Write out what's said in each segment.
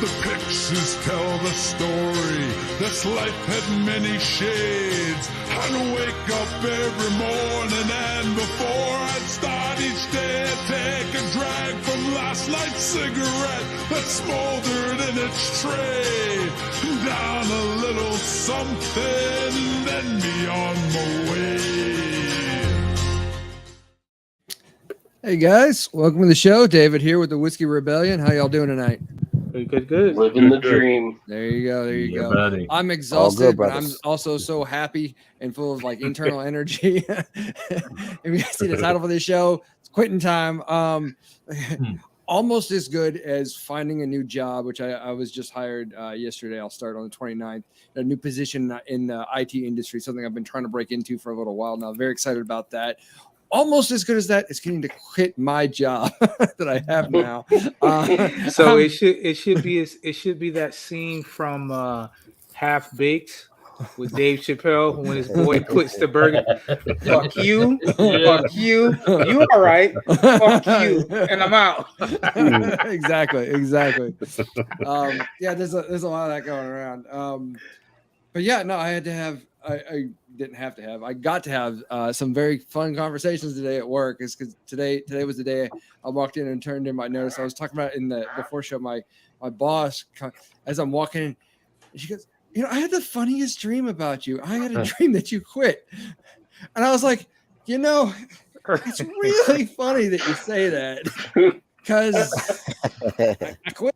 The pictures tell the story. This life had many shades. I'd wake up every morning, and before I'd start each day, I'd take a drag from last night's cigarette that smoldered in its tray. Down a little something, then be on my way. Hey guys, welcome to the show. David here with the Whiskey Rebellion. How y'all doing tonight? Good. Living the dream. There you go. There you go. Buddy. I'm exhausted, but I'm brothers. also so happy and full of like internal energy. If you guys see the title for this show, it's Quittin' Time. Almost as good as finding a new job, which I was just hired yesterday. I'll start on the 29th. A new position in the IT industry, something I've been trying to break into for a little while now. Very excited about that. Almost as good as that is getting to quit my job that I have now. So it should be that scene from Half Baked with Dave Chappelle when his boy quits the burger. Fuck you, fuck you. You all right? Fuck you, and I'm out. exactly. Yeah, there's a lot of that going around. But yeah, no, I got to have some very fun conversations today at work. Is because today was the day I walked in and turned in my notice. I was talking about in the before show. My boss, as I'm walking in, she goes, I had the funniest dream about you. I had a dream that you quit, and I was like, it's really funny that you say that because I quit.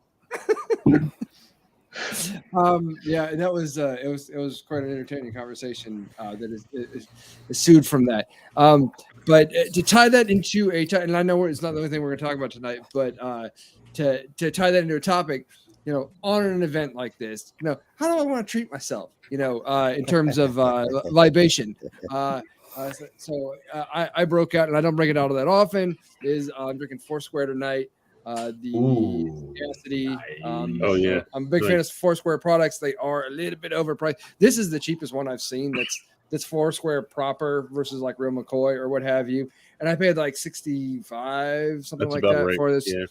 Yeah, that was it was quite an entertaining conversation that is ensued from that. But to tie that into and I know it's not the only thing we're going to talk about tonight, but to tie that into a topic, on an event like this, how do I want to treat myself, in terms of libation? So I broke out, and I don't break it out that often. I'm drinking Foursquare tonight. The Sagacity. Nice. I'm a big fan of Foursquare products. They are a little bit overpriced. This is the cheapest one I've seen. That's Foursquare proper versus like Real McCoy or what have you. And I paid like $65, something like that, right, for this. Yeah.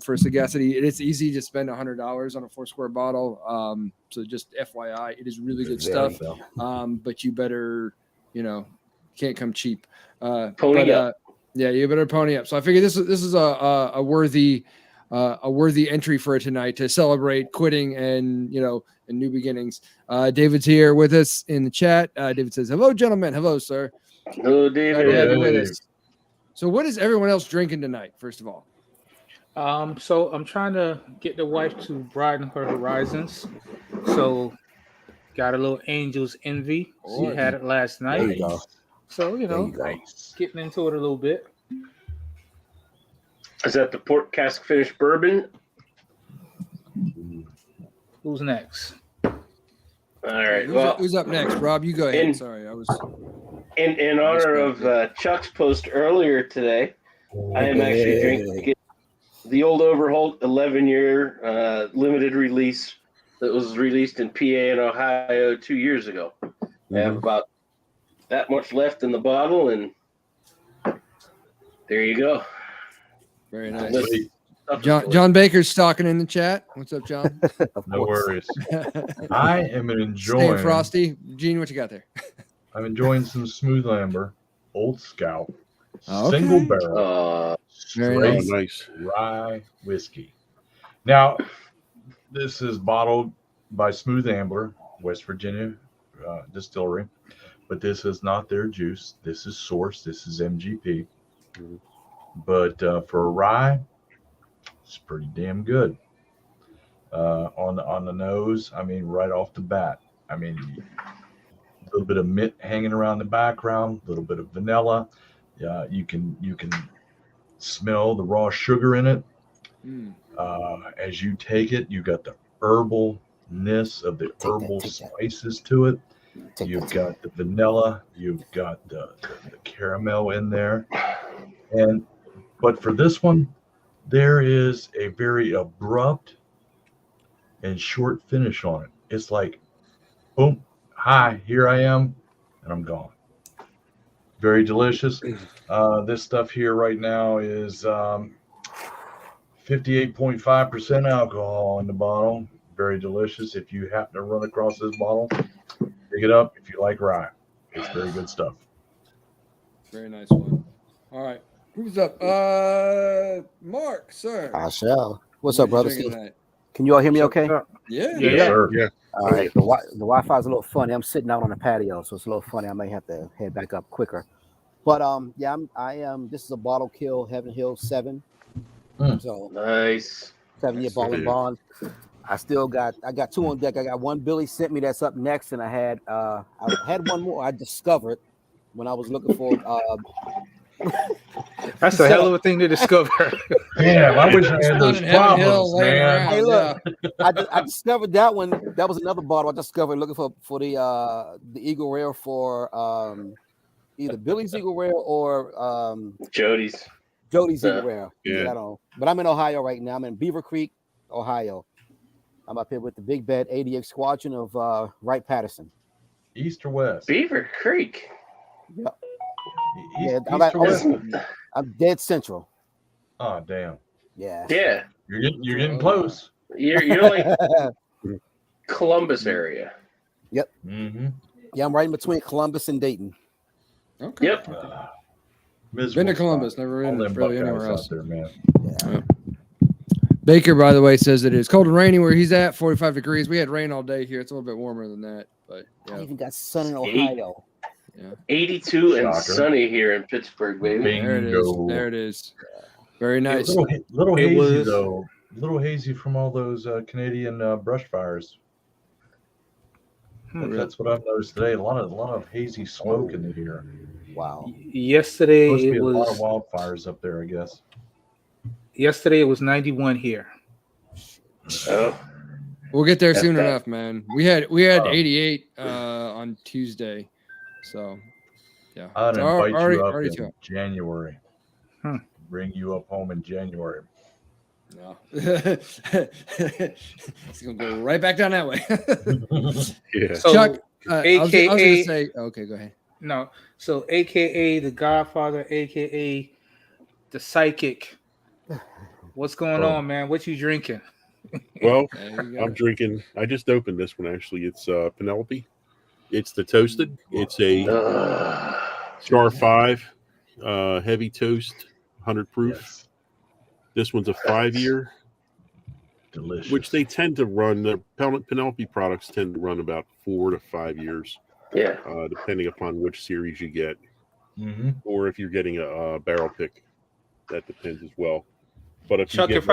For Sagacity, it's easy to spend $100 on a Foursquare bottle. So just FYI, it is really good stuff. But you better, can't come cheap. Pony up. Yeah, you better pony up. So I figured this is a worthy entry for tonight to celebrate quitting and and new beginnings. David's here with us in the chat. David says, "Hello, gentlemen." Hello, sir. Hello, David. Glad to have you with us. So, what is everyone else drinking tonight? First of all, So I'm trying to get the wife to broaden her horizons. So got a little Angel's Envy. She had it last night. There you go. So, getting into it a little bit. Is that the port cask finish bourbon? Who's next? All right. Well, who's up next? Rob, you go ahead. Sorry, I was. In honor of Chuck's post earlier today, I am actually drinking the Old Overholt 11-year limited release that was released in PA and Ohio 2 years ago. I have about that much left in the bottle, and there you go. Very nice. John Baker's talking in the chat. What's up, John? No worries. I am enjoying. Stay frosty. Gene, what you got there? I'm enjoying some Smooth Amber, Old Scout, single barrel, very nice rye whiskey. Now, this is bottled by Smooth Amber, West Virginia distillery, but this is not their juice. This is source. This is MGP. But for a rye, it's pretty damn good. On the nose, I mean, right off the bat, I mean, a little bit of mint hanging around the background, a little bit of vanilla. You can smell the raw sugar in it. As you take it, you got the herbalness of the herbal spices to it. You've got the vanilla, you've got the caramel in there, but for this one, there is a very abrupt and short finish on it. It's like, boom, hi, here I am, and I'm gone. Very delicious. This stuff here right now is 58.5% alcohol in the bottle. Very delicious. If you happen to run across this bottle, pick it up if you like rye. It's very good stuff. Very nice one. All right. Who's up? Mark, sir. I shall. What's What up, you brother? drinking tonight? Can you all hear me okay? Yeah. Yes, sir. Yeah. All right. The Wi-Fi is a little funny. I'm sitting out on the patio, so it's a little funny. I may have to head back up quicker. But I am. This is a bottle kill Heaven Hill 7. So Nice. 7-year ball and bond. I got 2 on deck. I got one Billy sent me that's up next, and I had one more I discovered when I was looking for That's a hell of a thing to discover. Damn, I wish I had those Down in Heaven Hill, problems, laying man. around, Hey, look, yeah. I discovered that one. That was another bottle I discovered looking for the Eagle Rare for either Billy's Eagle Rare or Jody's. Jody's Eagle Rare. Yeah. I don't know. But I'm in Ohio right now. I'm in Beaver Creek, Ohio. I'm up here with the Big Bad 88 Squadron of Wright Patterson. East or west? Beaver Creek. Yeah. East, Yeah, east or west? I'm dead central. Oh, damn. Yeah. Yeah. You're getting close. You're like Columbus area. Mm-hmm. Yeah, I'm right in between Columbus and Dayton. Okay. Yep. Been to Columbus, never been All them really Buckeyes anywhere out else. there, man. Yeah. Baker, by the way, says it is cold and rainy where he's at, 45 degrees. We had rain all day here. It's a little bit warmer than that, but I yeah. even got sun in Ohio. 82 and Shocker. sunny here in Pittsburgh, baby. There it is. Bingo. There it is. Very nice. Little It hazy was- though. Little hazy from all those Canadian brush fires. That's what I've noticed today. A lot of hazy smoke in the air. Wow. Yesterday Supposed to be it a lot of was wildfires up there, I guess. 91 here. Oh, We'll get there That's soon bad. enough, man. We had 88 on Tuesday. So yeah. I'd It's invite already- you up already in too- January. Bring you up home in January. No. It's gonna go right back down that way. Yeah. So, Chuck, I was AKA gonna say, okay, go ahead. no, so AKA the Godfather, AKA the Psychic. What's going Oh. on, man? What you drinking? Well, There you go. I'm drinking. I just opened this one actually. It's Penelope. It's the toasted. It's a Star 5 heavy toast, 100 proof. Yes. This one's a 5-year, Delicious. which they tend to run. The Penelope products tend to run about 4 to 5 years, yeah. depending upon which series you get, Mm-hmm. or if you're getting a barrel pick. That depends as well. But if Chuck, you get if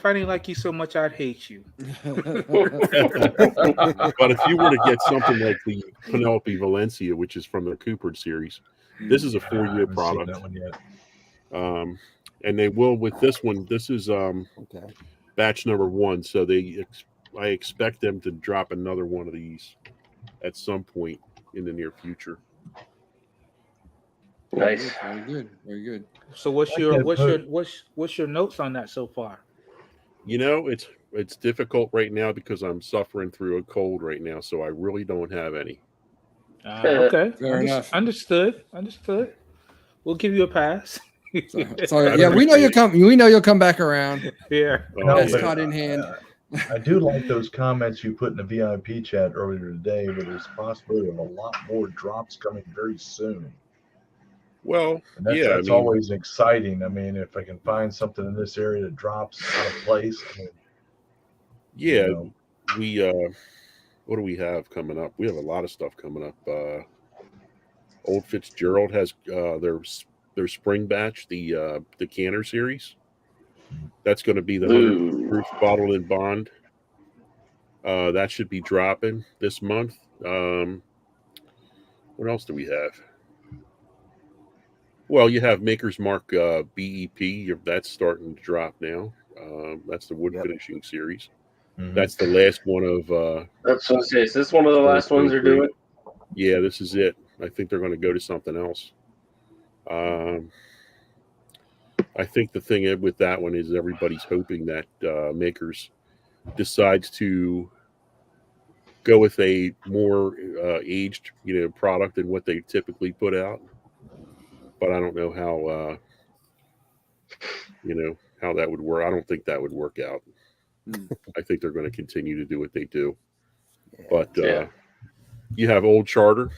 I didn't like you so much, I'd hate you. But if you were to get something like the Penelope Valencia, which is from the Coopered series, this is a 4-year product. That one yet. And they will with this one. This is Okay. batch number 1, so I expect them to drop another one of these at some point in the near future. Nice. Very good. Very good. So what's I your can't what's your notes on that so far? You know, it's difficult right now because I'm suffering through a cold right now, so I really don't have any. Okay, Fair enough. Understood. We'll give you a pass. So, yeah, we know you'll come. We know you'll come back around. Yeah. No, That's but, caught in hand. I do like those comments you put in the VIP chat earlier today, where there's a possibility of a lot more drops coming very soon. Well, And that's, yeah, that's always exciting. I mean, if I can find something in this area that drops out of place, I mean, yeah. you know, We what do we have coming up? We have a lot of stuff coming up. Old Fitzgerald has their spring batch, the Canner series. That's going to be the 100 proof bottled in bond. That should be dropping this month. What else do we have? Well, you have Maker's Mark BEP. That's starting to drop now. That's the wood finishing series. mhm. That's the last one of. That's what I say. Is this one of the last ones they're doing? Yeah, this is it. I think they're going to go to something else. I think the thing with that one is everybody's hoping that Makers decides to go with a more aged, product than what they typically put out. But I don't know how that would work. I don't think that would work out. Mm. I think they're going to continue to do what they do. Yeah. But Yeah. you have Old Charter,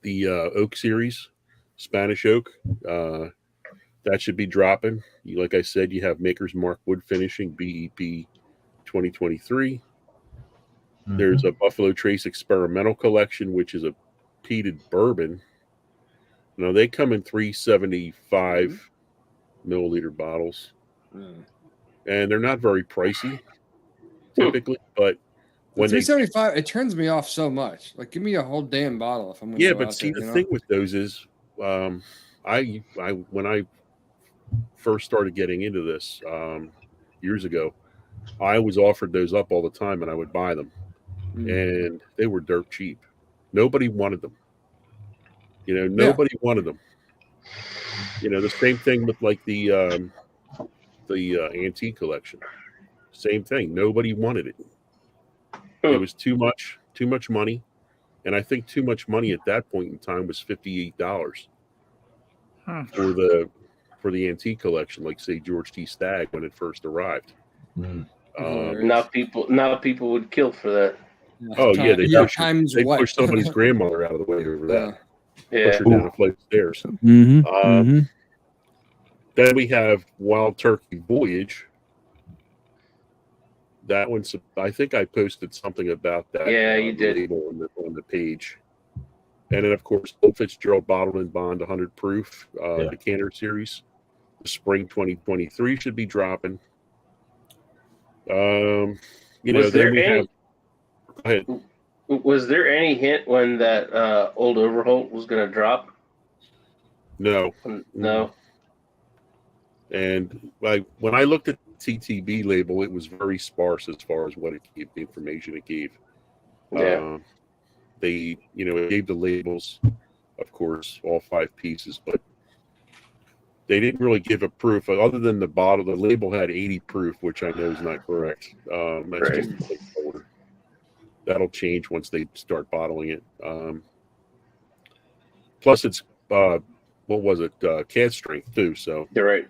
the oak series, Spanish oak. That should be dropping. Like I said, you have Maker's Mark wood finishing, BEP 2023. There's a Buffalo Trace experimental collection, which is a peated bourbon. Now they come in 375 milliliter bottles, and they're not very pricey typically, but when 375, it turns me off so much. Like, give me a whole damn bottle if I'm gonna go but out see, there, the thing with those is, I when I first started getting into this years ago, I was offered those up all the time, and I would buy them, and they were dirt cheap. Nobody wanted them. Nobody wanted them. The same thing with like the antique collection. Same thing. Nobody wanted it. It was too much money, and I think too much money at that point in time was $58 for the antique collection, like say George T. Stagg when it first arrived. Now people would kill for that. They push somebody's grandmother out of the way over that. Yeah. Push her down a flight of stairs. Then we have Wild Turkey Voyage. That one, I think I posted something about that. Yeah, you did. Label on the page. And then, of course, Old Fitzgerald Bottled and Bond 100 Proof Decanter Series. The spring 2023 should be dropping. Was there any hint when that Old Overholt was going to drop? No. No. And when I looked at the TTB label, it was very sparse as far as what it gave, the information it gave. Yeah. It gave the labels, of course, all 5 pieces, but they didn't really give a proof other than the bottle. The label had 80 proof, which I know is not correct. That's just a placeholder. That'll change once they start bottling it. Plus, it's what was it? Cat strength too. So you're right.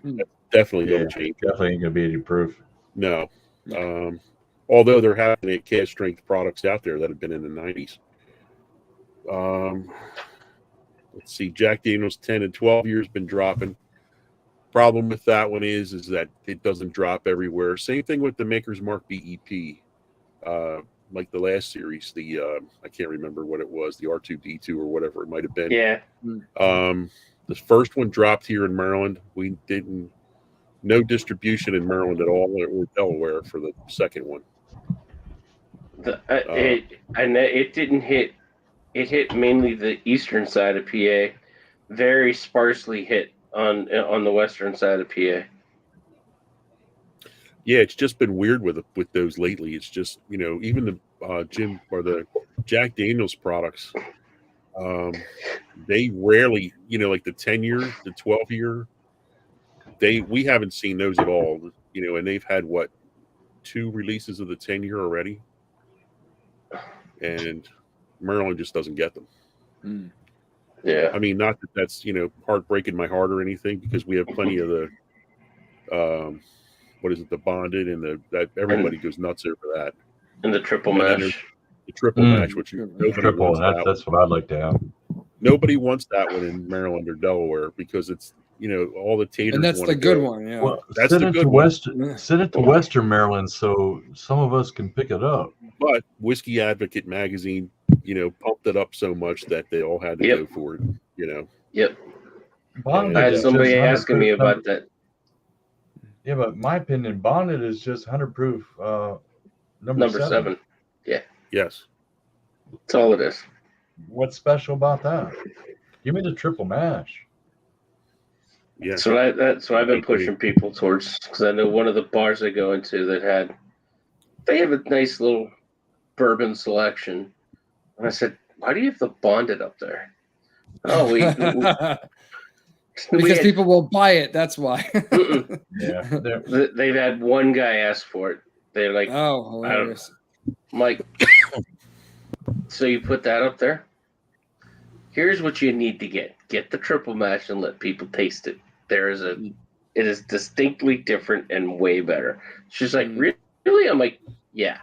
Definitely don't change. Definitely ain't gonna be any proof. No. Although there have been cat strength products out there that have been in the 90s. Let's see. Jack Daniel's 10 and 12 years been dropping. Problem with that one is that it doesn't drop everywhere. Same thing with the Maker's Mark BEP. Like the last series, I can't remember what it was, the R2D2 or whatever it might have been. Yeah. The first one dropped here in Maryland. We didn't, no distribution in Maryland at all, or Delaware for the second one. It didn't hit. It hit mainly the eastern side of PA. Very sparsely hit on the western side of PA. Yeah, it's just been weird with those lately. It's just, even the Jim or the Jack Daniel's products, they rarely, like the 10-year, the 12-year, we haven't seen those at all, and they've had 2 releases of the 10-year already, and Maryland just doesn't get them. Yeah, I mean, not that that's heartbreaking my heart or anything, because we have plenty of the what is it, the bonded and that everybody goes nuts over that, and the triple mash. The triple mash, which that's what I'd like to have. Nobody wants that one in Maryland or Delaware because it's all the taters. And that's the good one. Yeah, well, that's the good one. Send it to Western Maryland so some of us can pick it up. But Whiskey Advocate magazine, pumped it up so much that they all had to go for it. Yep. Bonded I had somebody asking me about that. Yeah, but in my opinion, bonded is just 100 proof. Number 7. Yeah. Yes. That's all it is. What's special about that? Give me the triple mash. Yeah. So that's what I've been pushing people towards, because I know one of the bars I go into they have a nice little bourbon selection, and I said, "Why do you have the bonded up there?" Oh, because people will buy it. That's why. Yeah. They've had one guy ask for it. They're like, "Oh, hilarious!" I'm like, so you put that up there? Here's what you need to get the triple mash and let people taste it. There is a It is distinctly different and way better. She's like, Mm. really? I'm like, yeah.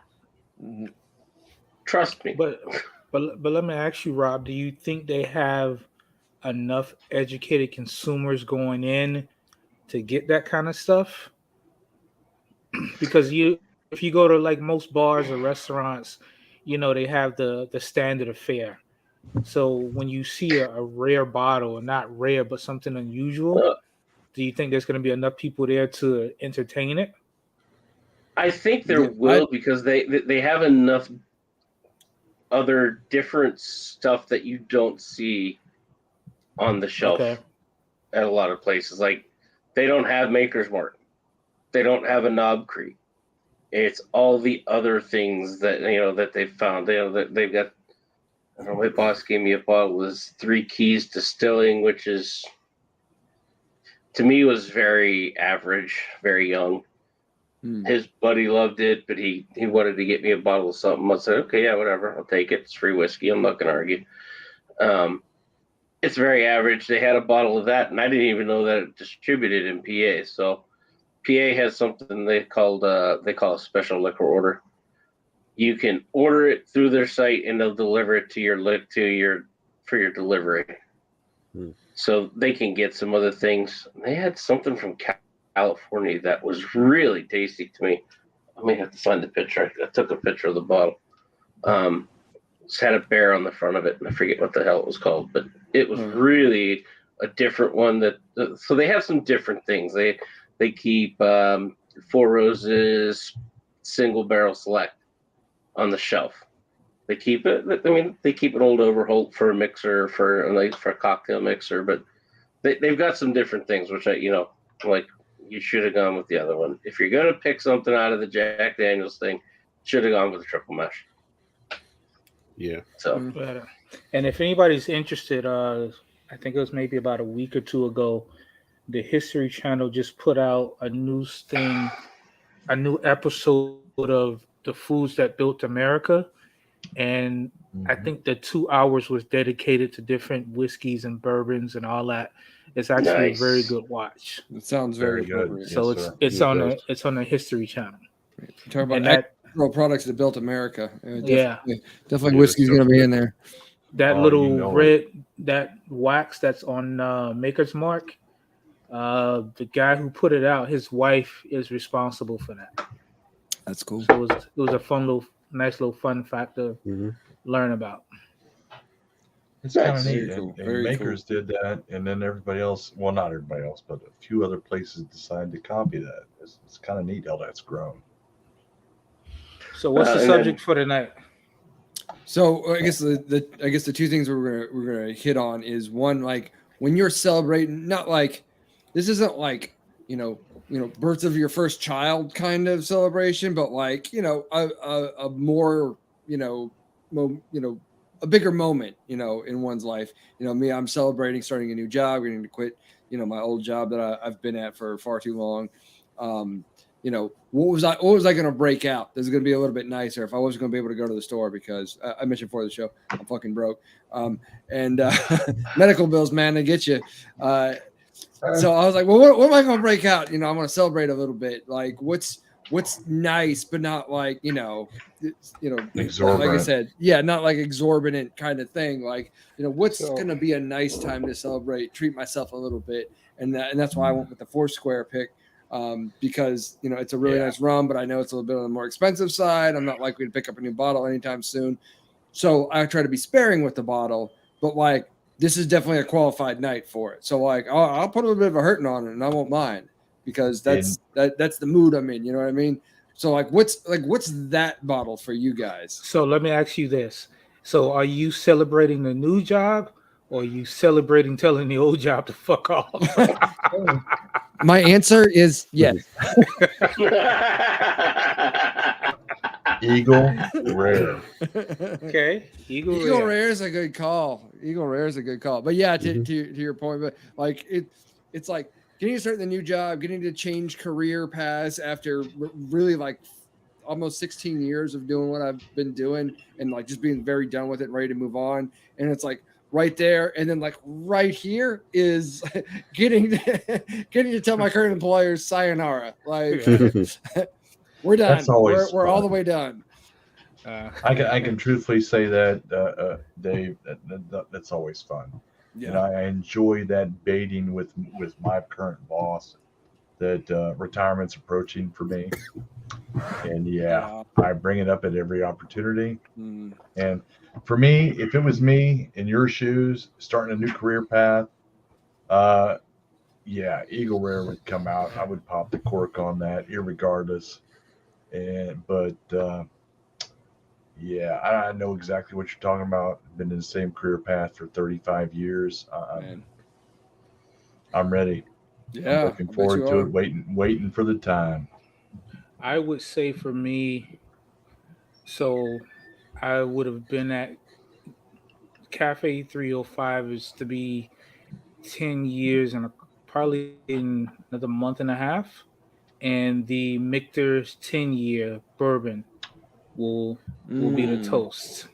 Trust me. But let me ask you, Rob, do you think they have enough educated consumers going in to get that kind of stuff? Because if you go to like most bars or restaurants, they have the standard of fare. So when you see a rare bottle, or not rare but something unusual, Uh, do you think there's going to be enough people there to entertain it? I think there Yeah, will, because they have enough other different stuff that you don't see on the shelf Okay. at a lot of places. Like, they don't have Maker's Mark. They don't have a Knob Creek. It's all the other things that that they've found. That they've got. I don't know, my boss gave me a bottle. It was Three Keys Distilling, which is, to me, was very average, very young. Mm. His buddy loved it, but he wanted to get me a bottle of something. I said, okay, yeah, whatever, I'll take it. It's free whiskey. I'm not going to argue. It's very average. They had a bottle of that, and I didn't even know that it distributed in PA. So PA has something they call a special liquor order. You can order it through their site, and they'll deliver it for your delivery. So they can get some other things. They had something from California that was really tasty to me. I may have to find the picture. I took a picture of the bottle. It's had a bear on the front of it, and I forget what the hell it was called, but it was really a different one. So they have some different things. They keep Four Roses single barrel select on the shelf. They keep it. I mean, they keep an Old Overholt for a mixer, for a cocktail mixer, but they've got some different things, which like, you should have gone with the other one. If you're gonna pick something out of the Jack Daniels thing, should have gone with the triple mesh. Yeah. So, and if anybody's interested, I think it was maybe about a week or two ago, the History Channel just put out a new episode of The Foods That Built America. And I think the 2 hours was dedicated to different whiskeys and bourbons and all that. It's actually a very good watch. It sounds very good. So it's on the History Channel. Talk about agricultural products that built America. Definitely whiskey's going to be in there. That that wax that's on Maker's Mark. The guy who put it out, his wife is responsible for that. That's cool. So it was a nice little fun fact to learn about. It's kind of neat. And Makers did that, and then everybody else, well, not everybody else, but a few other places decided to copy that. It's kind of neat how that's grown. So what's the subject for tonight? So I guess the two things we're gonna hit on is, one, like, when you're celebrating, not like, this isn't like birth of your first child kind of celebration, but like a more a bigger moment in one's life. Me, I'm celebrating starting a new job, getting to quit my old job that I've been at for far too long. What was I going to break out? This is going to be a little bit nicer if I wasn't going to be able to go to the store, because I mentioned before the show, I'm fucking broke. And medical bills, man, they get you. So I was like, well, what am I going to break out? I want to celebrate a little bit. Like, what's nice, but not like, exorbitant. Like I said, not like exorbitant kind of thing. Like, what's going to be a nice time to celebrate, treat myself a little bit. And that's why I went with the Foursquare pick. Because it's a really nice rum, but I know it's a little bit on the more expensive side. I'm not likely to pick up a new bottle anytime soon, so I try to be sparing with the bottle. But like, this is definitely a qualified night for it. So like, I'll put a little bit of a hurting on it, and I won't mind, because that's the mood I'm in. You know what I mean? So like, what's that bottle for you guys? So let me ask you this: so are you celebrating the new job, or are you celebrating telling the old job to fuck off? My answer is yes. Eagle Rare. Okay. Eagle Rare is a good call. But yeah, to your point, but like it's like getting to start the new job, getting to change career paths after really like almost 16 years of doing what I've been doing, and like just being very done with it and ready to move on. And it's like, right there, and then like right here is getting to tell my current employers sayonara. Like we're done. That's always We're all the fun. way done. I can truthfully say that, Dave, that's always fun. Yeah. And I enjoy that baiting with my current boss that retirement's approaching for me. And I bring it up at every opportunity. Mm. And for me, if it was me in your shoes, starting a new career path, Eagle Rare would come out. I would pop the cork on that, irregardless. I know exactly what you're talking about. Been in the same career path for 35 years. I'm ready. Yeah, I'm looking forward to it. Waiting for the time. I would say for me, so I would have been at Cafe 305 is to be 10 years and probably in another month and a half. And the Michter's 10-year bourbon will be the toast.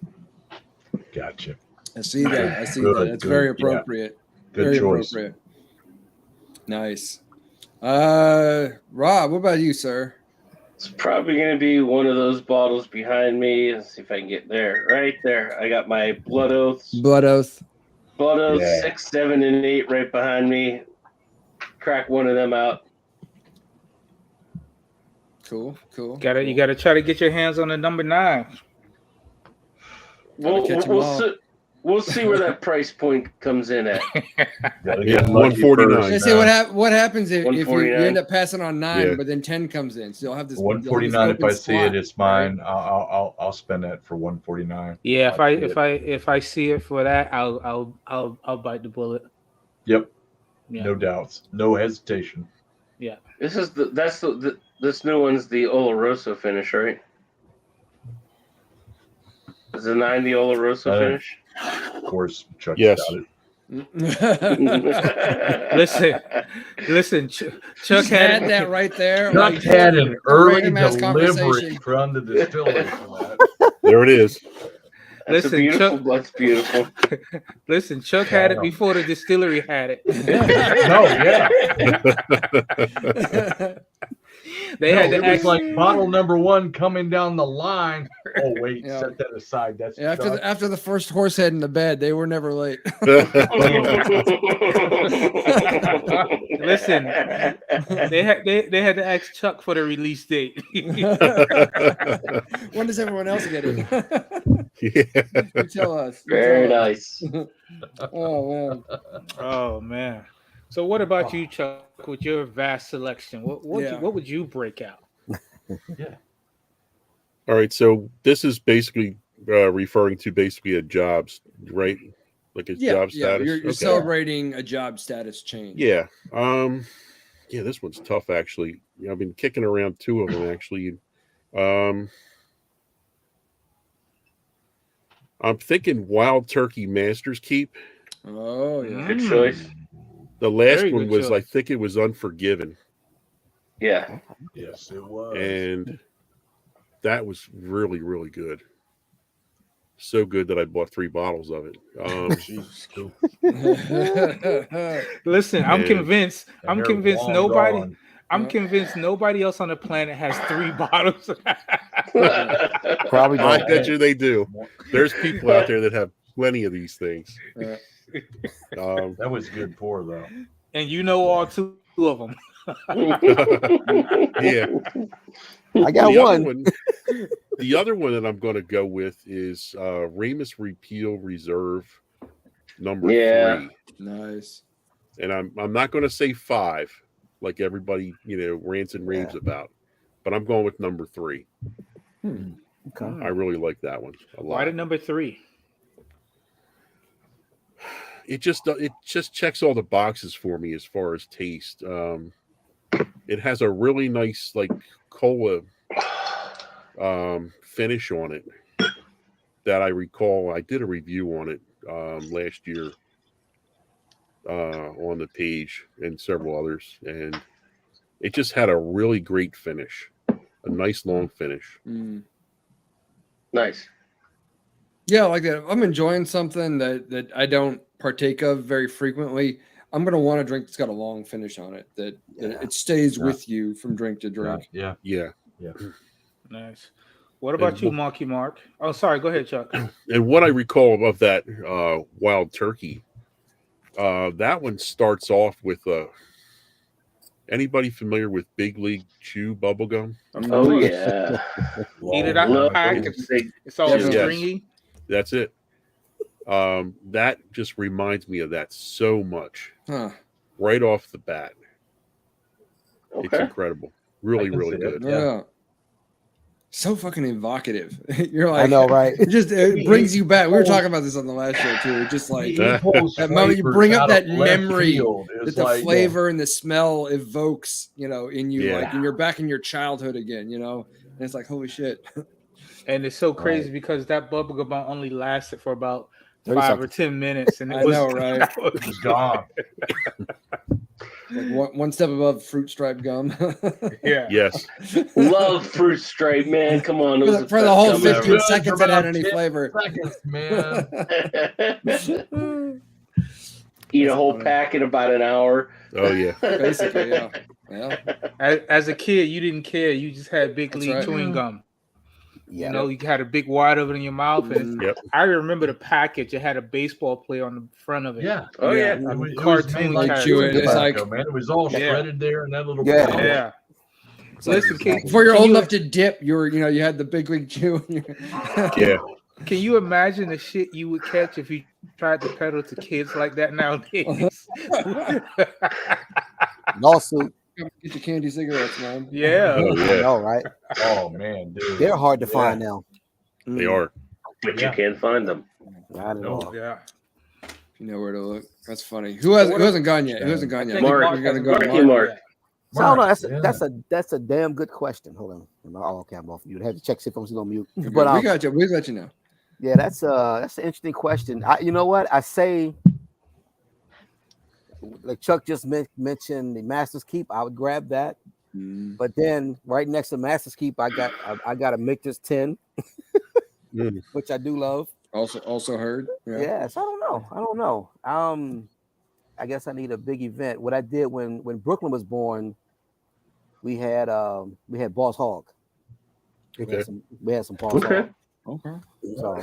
Gotcha. I see that. I see Good, that. It's good, very yeah. appropriate. Good Very choice. appropriate. Nice. Rob, what about you, sir? It's probably going to be one of those bottles behind me. Let's see if I can get there. Right there. I got my Blood Oaths. Blood Oath. Blood Oath Yeah. 6, 7, and 8 right behind me. Crack one of them out. Cool. You gotta try to get your hands on the number 9. We'll see where that price point comes in at. Gotta Yeah, get lucky 149. first, Let's see man. what happens if you 149. end up passing on 9, Yeah. but then 10 comes in. So you'll have this 149. If open I see slot, it, it's mine. I'll spend that for 149. Yeah, I see if I see it for that, I'll bite the bullet. Yep. Yeah. No doubts. No hesitation. Yeah. This new one's the Oloroso finish, right? Is the 9 the Oloroso finish? Of course, Chuck Yes. got it. Listen, Chuck Just had had that right there. Chuck like, had an early random ass delivery conversation. from the distillery for that. There it is. That's Listen, beautiful. Chuck- That's beautiful. Listen, Chuck had it before the distillery had it. No, yeah. They had to it was ask. like bottle number 1 coming down the line. Oh wait, Yeah. set that aside. That's Yeah, Chuck. after the first horse head in the bed, they were never late. Listen, they had to ask Chuck for the release date. When does everyone else get it? Yeah. You tell us. You Very tell us. nice. Oh man. Oh man. So what about you, Chuck? With your vast selection, what would you break out? All right. So this is basically referring to basically a jobs, right? Like a job status. You're Okay. celebrating a job status change. Yeah. This one's tough actually. I've been kicking around 2 of them actually. I'm thinking Wild Turkey Masters Keep. Oh yeah. Good choice. The last Very one good was, choice. I think it was Unforgiven. Yeah. Yes, it was. And that was really, really good. So good that I bought 3 bottles of it. Jesus, cool. Listen, I'm Man. convinced. And I'm they're convinced long nobody. gone. I'm convinced nobody else on the planet has 3 bottles. Probably I don't. bet you they do. There's people out there that have plenty of these things. That was good pour though. And you know all 2 of them. Yeah. I got one. The other one that I'm going to go with is Remus Repeal Reserve number 3. Nice. And I'm not going to say 5 like everybody rants and raves about, but I'm going with number 3. Okay. I really like that one a lot. Why the number 3? It just checks all the boxes for me as far as taste. It has a really nice like cola finish on it that I recall. I did a review on it last year on the page and several others, and it just had a really great finish, a nice long finish. Nice. Yeah, like that. If I'm enjoying something that I don't partake of very frequently, I'm gonna want a drink that's got a long finish on it. That it stays with you from drink to drink. Yeah. Nice. What about you, Monkey Mark? Oh, sorry. Go ahead, Chuck. And what I recall of that wild turkey, that one starts off with anybody familiar with Big League Chew bubblegum? Oh yeah. Eat it out the pack. It's all stringy. That's it. That just reminds me of that so much. Right off the bat. Okay. It's incredible. Really, really good. Yeah. So fucking evocative. You're like, I know, right? It brings you back. We were talking about this on the last show too. It's just like that moment you bring up that memory that the flavor and the smell evokes, in you, like, and you're back in your childhood again, and it's like, holy shit. And it's so crazy because that bubblegum only lasted for about 5 or 10 minutes, and it was gone. Like one step above fruit striped gum. Yeah. Yes. Love fruit stripe, man. Come on. For the whole 15 seconds that had any flavor. Man. Eat a whole pack in about an hour. Oh yeah. Basically, yeah. As a kid, you didn't care. You just had Big League chewing gum. Yeah. You had a big wide of it in your mouth. And I remember the package. It had a baseball player on the front of it. Yeah. Oh yeah. It was cartoon like character. It's like, man. It was all shredded there in that little Yeah. Yeah. So listen, before you're old enough to dip, you had the Big League Chew. Yeah. Can you imagine the shit you would catch if you tried to peddle to kids like that nowadays? Lawsuit. Get your candy cigarettes, man. Yeah. Oh, yeah. All right. Oh man, dude. They're hard to find now. They are. But you can't find them. I don't know. Yeah. You know where to look. That's funny. Who hasn't gone yet? Who hasn't gone yet? Mark. We gotta go. Mark. So, I don't know. That's a damn good question. Hold on. Oh, okay, I'm off mute. I had to check see if I was on mute. But we got you. We'll let you know. Yeah, that's an interesting question. You know what? I say, like Chuck just mentioned the Master's Keep. I would grab that. But then right next to Master's Keep, I got a Michter's 10, which I do love. Also heard. Yes, I don't know. I guess I need a big event. What I did when Brooklyn was born, we had Boss Hog. Okay. We had some Boss Hog. Okay. So I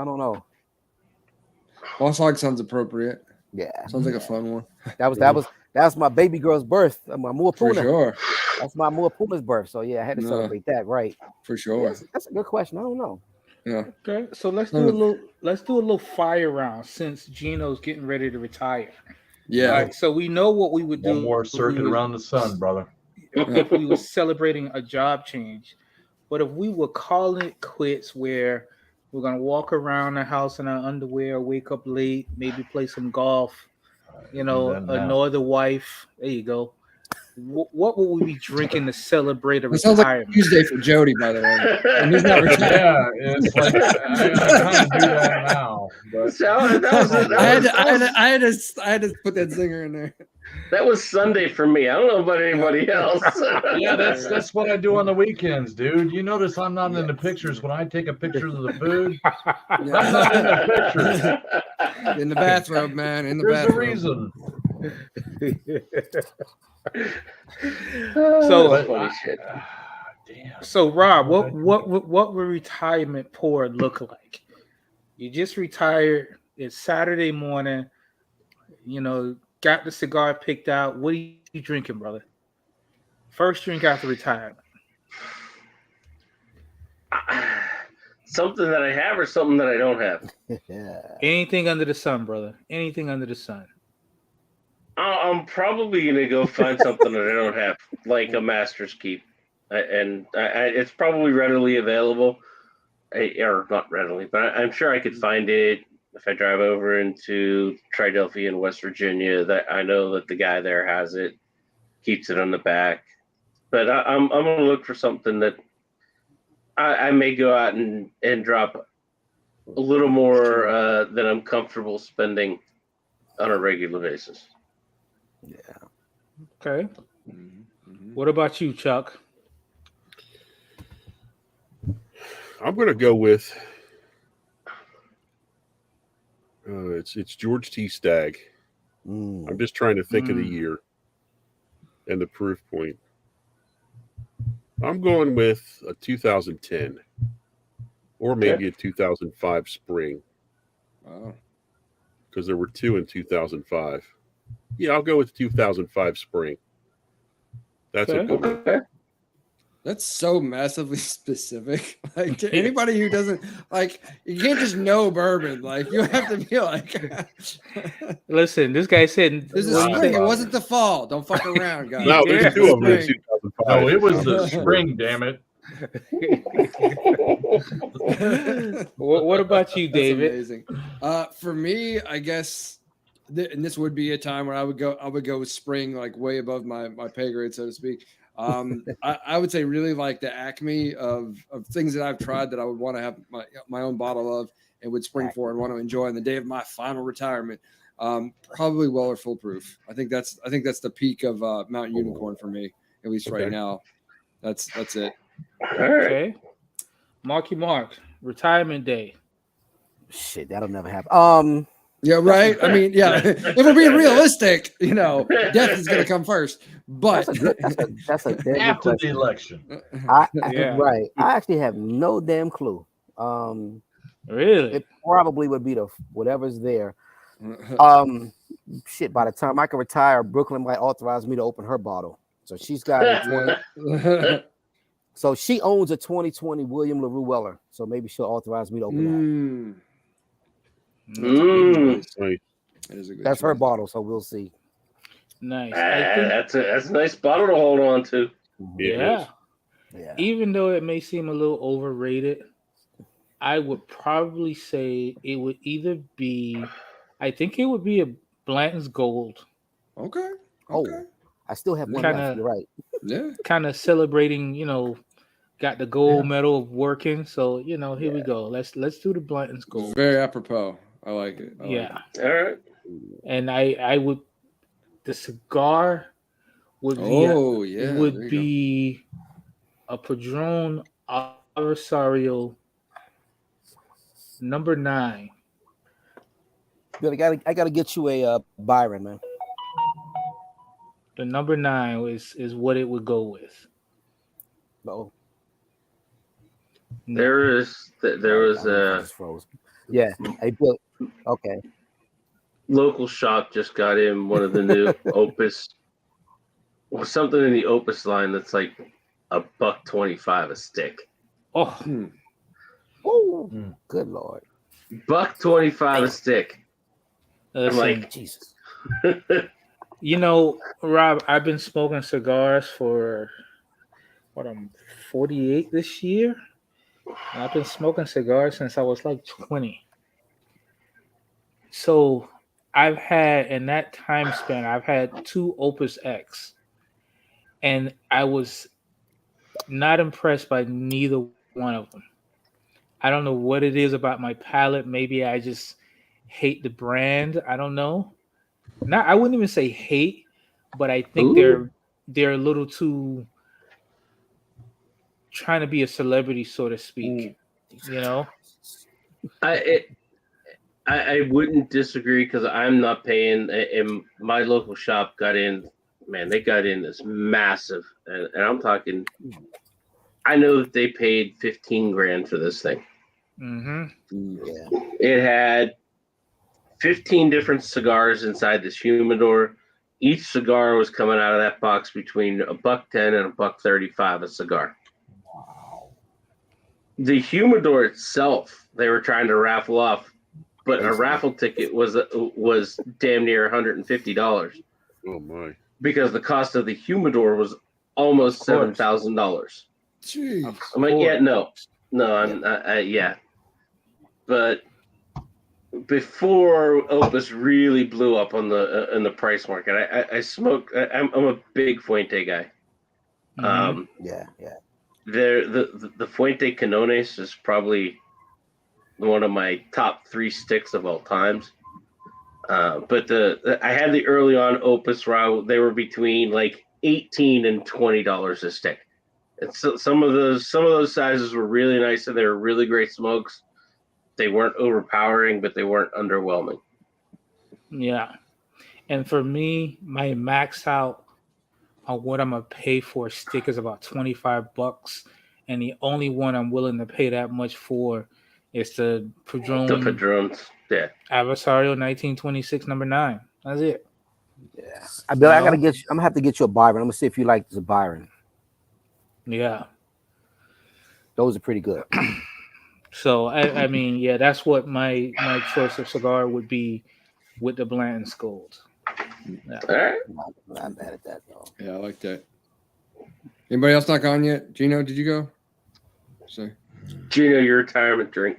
don't know. Boss Hog sounds appropriate. Yeah. Sounds like a fun one. That's my baby girl's birth. My Mua For Puna. sure. That's my Mua Puna's birth. So yeah, I had to celebrate that, right? For sure. Yeah, that's a good question. I don't know. Yeah. Okay. So let's do a little fire round since Gino's getting ready to retire. Yeah. Right, so we know what we would do. One more circuit around the sun, brother. If we were celebrating a job change. But if we were calling it quits, where we're gonna walk around the house in our underwear, wake up late, maybe play some golf, annoy the wife. There you go. What would we be drinking to celebrate a retirement? Sounds like Tuesday for Jody, by the way. And he's not retired. Yeah, it's like I kind of do that now. But I had to put that zinger in there. That was Sunday for me. I don't know about anybody else. yeah, that's what I do on the weekends, dude. You notice I'm not in the pictures when I take a picture of the food. I'm not in the pictures. In the bathrobe, man. In the There's bathrobe. a reason. So Rob, what would retirement pour look like? You just retired. It's Saturday morning. Got the cigar picked out. What are you drinking, brother? First drink after retirement. Something that I have or something that I don't have? Anything under the sun, brother. Anything under the sun. I'm probably going to go find something that I don't have, like a Master's Keep. It's probably readily available. Or not readily, but I'm sure I could find it if I drive over into Triadelphia in West Virginia. That I know that the guy there has it, keeps it on the back. But I'm going to look for something that I may go out and drop a little more than I'm comfortable spending on a regular basis. Yeah. Okay. What about you, Chuck? I'm going to go with It's George T. Stagg. I'm just trying to think of the year and the proof point. I'm going with a 2010 or maybe a 2005 spring. Wow. Because there were 2 in 2005. Yeah, I'll go with 2005 spring. That's a good one. That's so massively specific. Like to anybody who doesn't like, you can't just know bourbon. Like you have to be like, listen, this guy said "This is spring. It wasn't the fall. Don't fuck around, guys." No, there's 2 of them in Spring. 2005. No, it was the spring. Damn it. What about you, David? That's amazing. For me, I guess, and this would be a time where I would go with spring, like way above my pay grade, so to speak. I would say really like the acme of things that I've tried that I would want to have my own bottle of and would spring for and want to enjoy on the day of my final retirement. Probably Weller Full Proof. I think that's the peak of Mountain Unicorn for me, at least right now. That's it. Okay. Marky Mark, retirement day. Shit, that'll never happen. Yeah, right. I mean, yeah. If we're being realistic, death is going to come first. But that's a deadly After question. the election. Right. I actually have no damn clue. Really? It probably would be the whatever's there. Shit. By the time I can retire, Brooklyn might authorize me to open her bottle. So she's got a 20. So she owns a 2020 William LaRue Weller. So maybe she'll authorize me to open that. That's her bottle, so we'll see. Nice. That's a nice bottle to hold on to. Yeah. Even though it may seem a little overrated, I would probably say it would either be, I think it would be a Blanton's Gold. Okay. I still have one left. You're right. Yeah. Kind of celebrating, got the gold medal of working. So, here we go. Let's do the Blanton's Gold. Very apropos. I like it. All right. And I would, the cigar would be a Padron Rosario number 9. I gotta get you a Byron, man. The number 9 is what it would go with. No. There was a okay. Local shop just got in one of the new Opus, something in the Opus line that's like $1.25 a stick. Oh, Good Lord. $1.25 a stick. I'm like, Jesus. Rob, I've been smoking cigars for I'm 48 this year. And I've been smoking cigars since I was like 20. So I've had, in that time span, I've had 2 Opus X. And I was not impressed by neither one of them. I don't know what it is about my palate. Maybe I just hate the brand. I don't know. I wouldn't even say hate, but I think they're a little too trying to be a celebrity, so to speak. I wouldn't disagree because I'm not paying. And my local shop got in. Man, they got in this massive, and I'm talking. I know that they paid $15,000 for this thing. Mm-hmm. Yeah. It had 15 different cigars inside this humidor. Each cigar was coming out of that box between $1.10 and $1.35 a cigar. Wow. The humidor itself, they were trying to raffle off, but a raffle ticket was damn near $150. Oh my! Because the cost of the humidor was almost $7,000. Jeez. I'm like, yeah. But before Opus really blew up on the price market, I smoke. I'm a big Fuente guy. Mm-hmm. The Fuente Canones is probably one of my top 3 sticks of all times. But I had the early on Opus where they were between like $18 and $20 a stick. And so some of those sizes were really nice and they were really great smokes. They weren't overpowering, but they weren't underwhelming. Yeah. And for me, my max out on what I'm gonna pay for a stick is about $25, and the only one I'm willing to pay that much for is the Padron The Padrones, yeah. Adversario 1926 number 9. That's it. Yeah. I gotta get you. I'm gonna have to get you a Byron. I'm gonna see if you like the Byron. Yeah. Those are pretty good. So I mean, yeah, that's what my choice of cigar would be with the Blanton's Gold. Yeah. All right. I'm not mad at that though. Yeah, I like that. Anybody else not gone yet? Gino, did you go? So Gino, your retirement drink.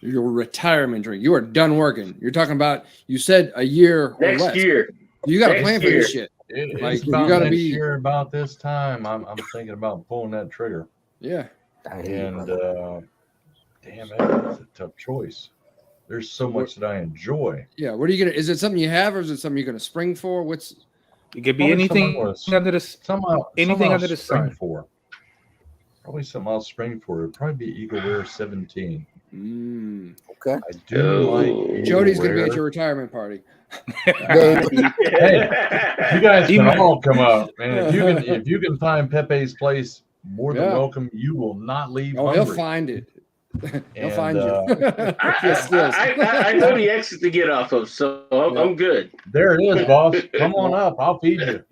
your retirement drink. You are done working. You're talking about. You said a year or Next less. year. You got to Next plan for this year. shit. It's you about gotta next be- year about this time. I'm thinking about pulling that trigger. Yeah. I hear you, And brother. damn, that's a tough choice. There's so much that I enjoy. Yeah. What are you gonna? Is it something you have, or is it something you're gonna spring for? What's? It could be Probably anything something under the Anything under the sun. for. Probably something I'll spring for. It'd probably be Eagle Rare 17. Okay. I do like Eagle Jody's gonna be Rare. at your retirement party. Hey, you guys can all come up, man. If you can find Pepe's place, more than Yeah. welcome. You will not leave. Oh, hungry. he'll find it. He'll And, find you. I know the exit to get off of, so I'm good. There it is, boss. Come on up. I'll feed you.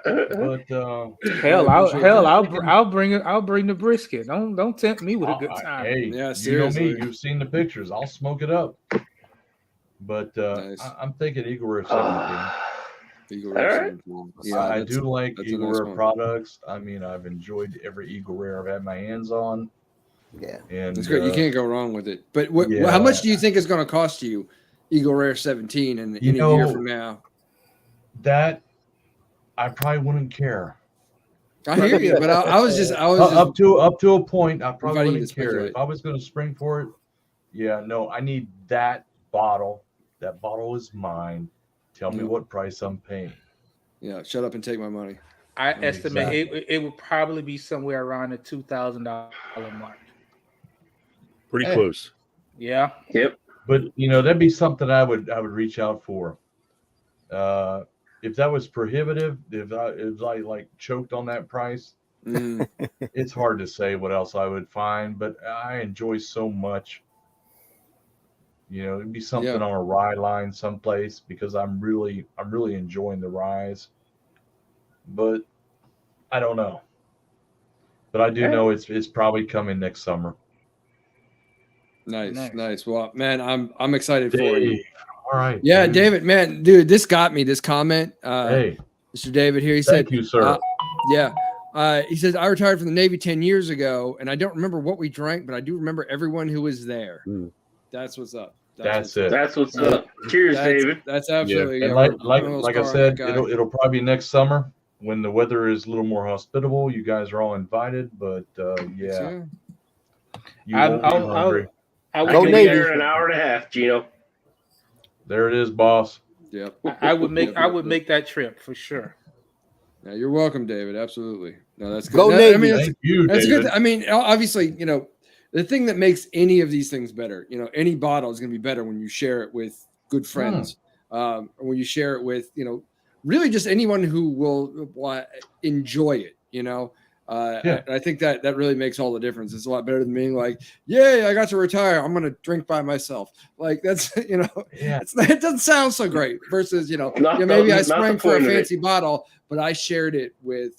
But I'll bring it. I'll bring the brisket. Don't tempt me with a good time. Hey, Yeah, you know seriously. me. You've seen the pictures. I'll smoke it up. But Nice. I'm thinking Eagle Rare 17. Eagle All Rare right. 17. I that's- do like that's a Eagle nice Rare one. products. I mean, I've enjoyed every Eagle Rare I've had my hands on. Yeah. And That's great. You can't go wrong with it. But yeah. how much do you think it's going to cost you, Eagle Rare 17, in a year from now? that I probably wouldn't care. I hear you, but I was just Up to a point, I probably Inviting you wouldn't to care. speculate. If I was going to spring for it, yeah, no, I need that bottle. That bottle is mine. Tell me Yeah. what price I'm paying. yeah. Shut up and take my money. I estimate Exactly. it would probably be somewhere around the $2,000 mark. Pretty Hey. close. Yeah. Yep. But that'd be something I would reach out for. If that was prohibitive, if I like choked on that price, Mm, it's hard to say what else I would find. But I enjoy so much. It'd be something Yeah. on a rye line someplace because I'm really enjoying the ryes. But I don't know. But I do know it's probably coming next summer. nice. Well, man, I'm excited for you. Dave, all right. Yeah, dude. David, man, dude, this got me. This comment, Hey, Mr. David here. He said, thank you, sir. yeah. He says, I retired from the Navy 10 years ago, and I don't remember what we drank, but I do remember everyone who was there. Mm. That's what's up. That's it. That's what's up. Cheers, David. That's absolutely. And yeah, like we're I Scar, said, that guy. it'll probably be next summer when the weather is a little more hospitable. You guys are all invited, but yeah, you won't be hungry. I Go would Be make, Navy. there in an hour and a half, Gino. There it is, boss. Yep. I would make that trip for sure. Yeah, you're welcome, David. Absolutely. No, that's good. Go I Navy. mean, that's, Thank you, that's David. good. I mean, obviously, the thing that makes any of these things better, any bottle is going to be better when you share it with good friends, or when you share it with, really just anyone who will enjoy it, Yeah. And I think that really makes all the difference. It's a lot better than being like, yay, I got to retire. I'm going to drink by myself. Like that's, Yeah. it doesn't sound so great versus, Not maybe the- I not the sprang for a point of it. fancy bottle, but I shared it with,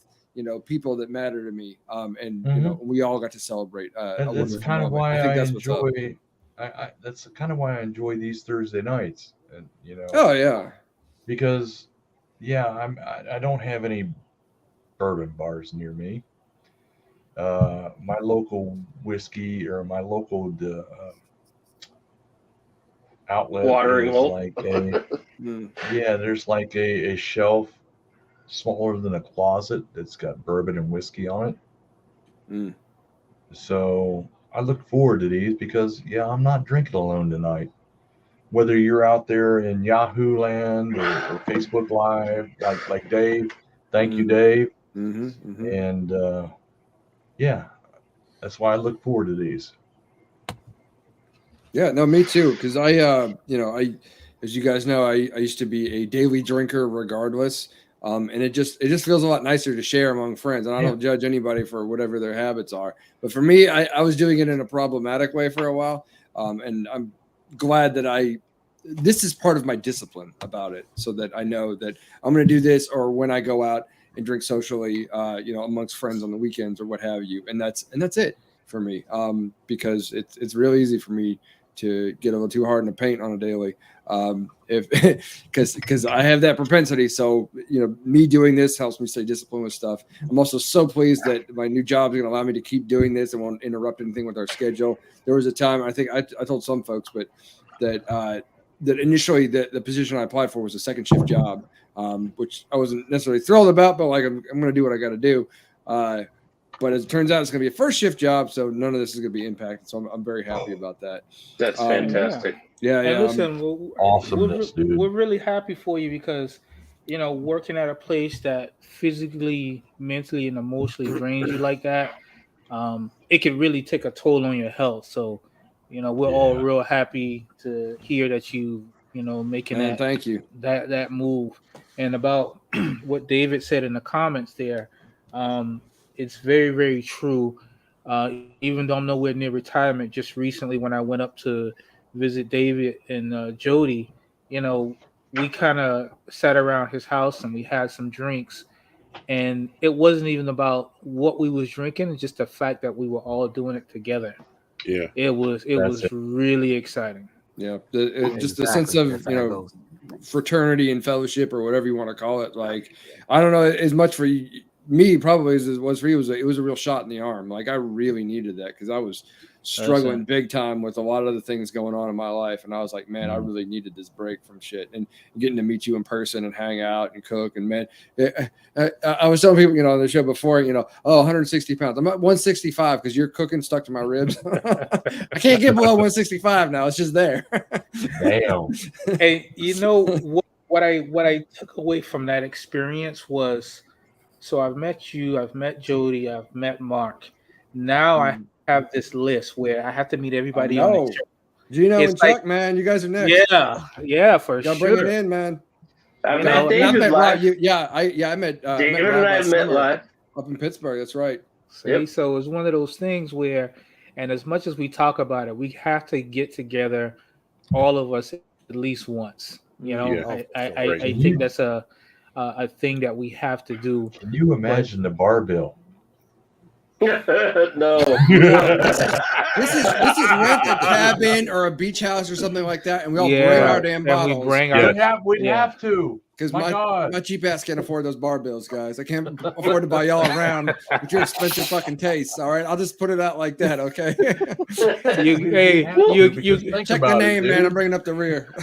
people that matter to me. And, we all got to celebrate. That's wonderful kind of moment. why I think I that's what's up. enjoy. That's kind of why I enjoy these Thursday nights, and Oh yeah. because I don't have any bourbon bars near me. My local whiskey or my local outlet Watering is hole. like Mm. there's like a shelf smaller than a closet that's got bourbon and whiskey on it. Mm. So I look forward to these because I'm not drinking alone tonight. Whether you're out there in Yahoo land or Facebook Live, like Dave, thank you, Dave. Mm-hmm, mm-hmm. And that's why I look forward to these. Yeah, no, me too. Because as you guys know, I used to be a daily drinker regardless. And it just feels a lot nicer to share among friends. And I don't judge anybody for whatever their habits are. But for me, I was doing it in a problematic way for a while. And I'm glad that this is part of my discipline about it, so that I know that I'm going to do this, or when I go out and drink socially, amongst friends on the weekends or what have you. And that's it for me. Because it's really easy for me to get a little too hard in the paint on a daily, because I have that propensity. So me doing this helps me stay disciplined with stuff. I'm also so pleased that my new job is going to allow me to keep doing this and won't interrupt anything with our schedule. There was a time, I think I told some folks, but that initially the position I applied for was a second shift job, which I wasn't necessarily thrilled about, but like I'm going to do what I got to do. But as it turns out, it's going to be a first shift job, so none of this is going to be impacted. So I'm very happy about that. That's fantastic. Yeah. And listen, Awesomeness, dude. we're really happy for you because, working at a place that physically, mentally, and emotionally drains you like that, it can really take a toll on your health. So, we're all real happy to hear that making Man, thank you. that move. And about what David said in the comments there, it's very, very true. Even though I'm nowhere near retirement, just recently when I went up to visit David and Jody, we kind of sat around his house and we had some drinks. And it wasn't even about what we was drinking, it's just the fact that we were all doing it together. Yeah. It was really exciting. Yeah. Just the sense of, fraternity and fellowship, or whatever you want to call it. Like, I don't know, as much for me probably as it was for you. It was a real shot in the arm. Like, I really needed that because I was struggling big time with a lot of the things going on in my life, and I was like, man, I really needed this break from shit, and getting to meet you in person and hang out and cook. And man, I was telling people on the show before, 160 pounds. I'm at 165 because you're cooking stuck to my ribs. I can't get below 165 now. It's just there. Damn. Hey, what I took away from that experience was, so I've met you, I've met Jody, I've met Mark. Now I have this list where I have to meet everybody on the show. Gino and Chuck, man, you guys are next. Yeah, for sure. Bring it in, man. I met David live. I met David and I met live up in Pittsburgh. That's right. See, so it's one of those things where, and as much as we talk about it, we have to get together, all of us, at least once. I think that's a thing that we have to do. Can you imagine the bar bill? No. This is rent a cabin or a beach house or something like that, and we all bring our damn bottles. We'd have to. Because my cheap ass can't afford those bar bills, guys. I can't afford to buy y'all around with your expensive fucking tastes. All right, I'll just put it out like that, okay? You check the name, man. I'm bringing up the rear.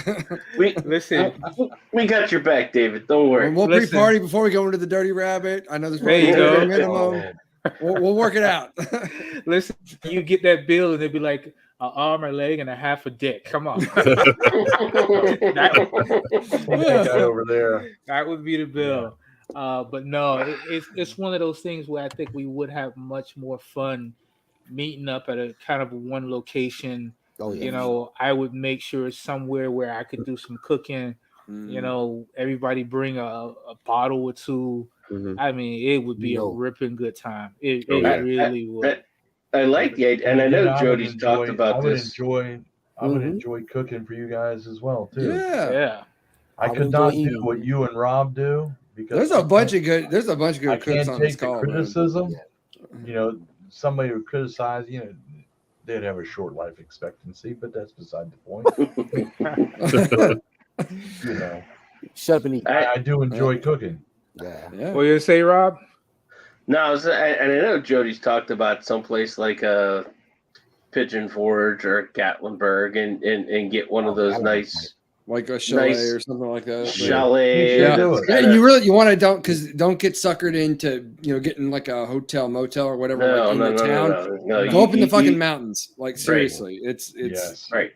We got your back, David. Don't worry. And we'll pre-party before we go into the Dirty Rabbit. I know there's probably a minimum. We'll work it out. Listen, you get that bill and it'd be like an arm, a leg, and a half a dick. Come on. That over there. That would be the bill. But no, it's one of those things where I think we would have much more fun meeting up at a kind of one location. Oh, yeah. I would make sure it's somewhere where I could do some cooking. Everybody bring a bottle or two. Mm-hmm. I mean, it would be a ripping good time. It really would. I like the idea, and I know Jody's talked about this. I would enjoy cooking for you guys as well too. Yeah. I could not do what you and Rob do because there's a bunch of good cooks on this call. Criticism. Somebody would criticize. They'd have a short life expectancy, but that's beside the point. Shut up and eat. I do enjoy cooking. Yeah. What you gonna say, Rob? No, and I know Jody's talked about someplace like a Pigeon Forge or Gatlinburg and get one of those nice, like a chalet or something like that. Chalet. Yeah. You want to don't get suckered into getting like a hotel motel or whatever in town. No, go up in the fucking mountains. Like seriously, it's right.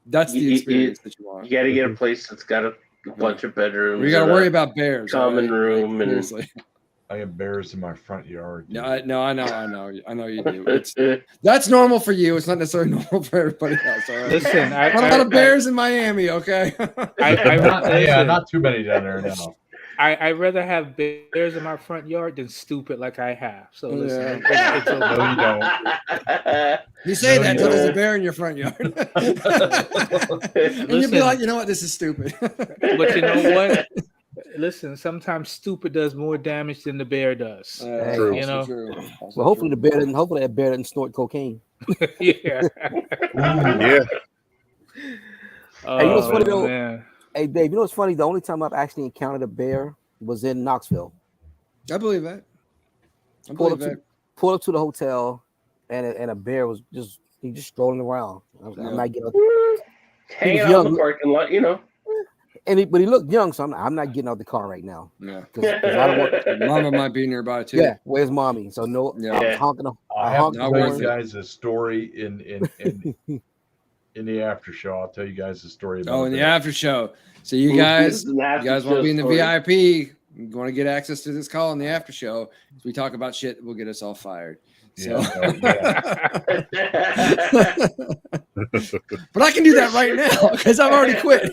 That's the experience that you want. You got to get a place that's got a bunch of bedrooms. We got to worry about bears. Common room and seriously. I have bears in my front yard. No, I know you do. That's normal for you. It's not necessarily normal for everybody else. All right? Listen, Not a lot of bears in Miami, okay? Not too many down there now. I'd rather have bears in my front yard than stupid like I have. So listen, Yeah. it's okay. No, you don't. You say No, that you until there's a don't. bear in your front yard. And you'll be like, you know what? This is stupid. But you know what? Listen, sometimes stupid does more damage than the bear does. True. You know? Well, hopefully that bear didn't snort cocaine. Yeah. Yeah. Hey, you know what's funny though? Man. Hey, Dave, you know what's funny? The only time I've actually encountered a bear was in Knoxville. I believe that. Pulled up to the hotel, and a bear was just strolling around. I was like, I'm not getting. Hanging out in the parking lot, you know. But he looked young, so I'm not getting out the car right now. Yeah, because I don't want. Mama might be nearby too. Yeah, where's mommy? So no, Yeah. I'm honking. I have to not tell worth you it. guys a story in the after show. I'll tell you guys a story about. Oh, in the that. after show. So you guys An after want to show be in the story. VIP? You want to get access to this call in the after show? If we talk about shit, we'll get us all fired. So, Yeah, but I can do that right now because I've already quit.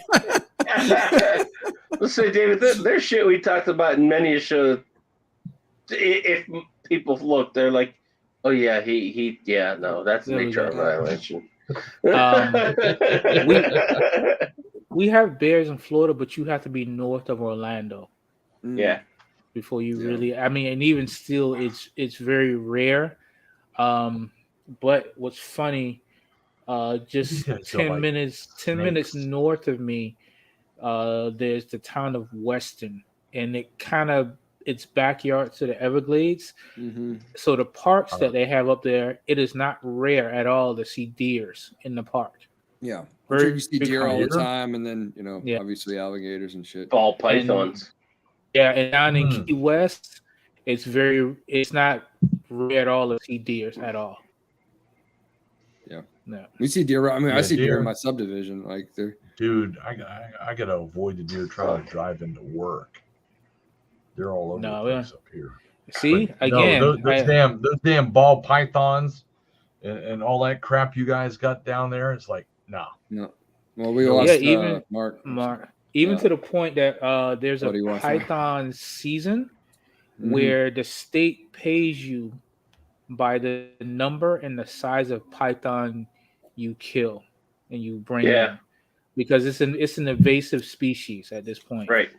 Let's say, David, there's shit we talked about in many a show. If people look, they're like, "Oh yeah, no, that's an HR violation." We have bears in Florida, but you have to be north of Orlando. Yeah. Before you really, I mean, and even still, it's very rare. But what's funny, just 10 minutes north of me, there's the town of Weston, and its backyard to the Everglades. Mm-hmm. So the parks that they have up there, it is not rare at all to see deers in the park. Yeah, Very you see big deer all the hunter. time, and then obviously alligators and shit. Ball pythons. And down in Key West, it's not rare at all to see deers at all. Yeah, no, we see deer. I mean, I see deer deer in my subdivision. Like they're. Dude, I gotta avoid the deer trying to drive into work. They're all over the place up here. See, But, again, those damn ball pythons and all that crap you guys got down there. It's like, nah. No. Well, we lost even Mark. Even to the point that there's a python season where the state pays you by the number and the size of python you kill and you bring in, because it's an invasive species at this point. Right.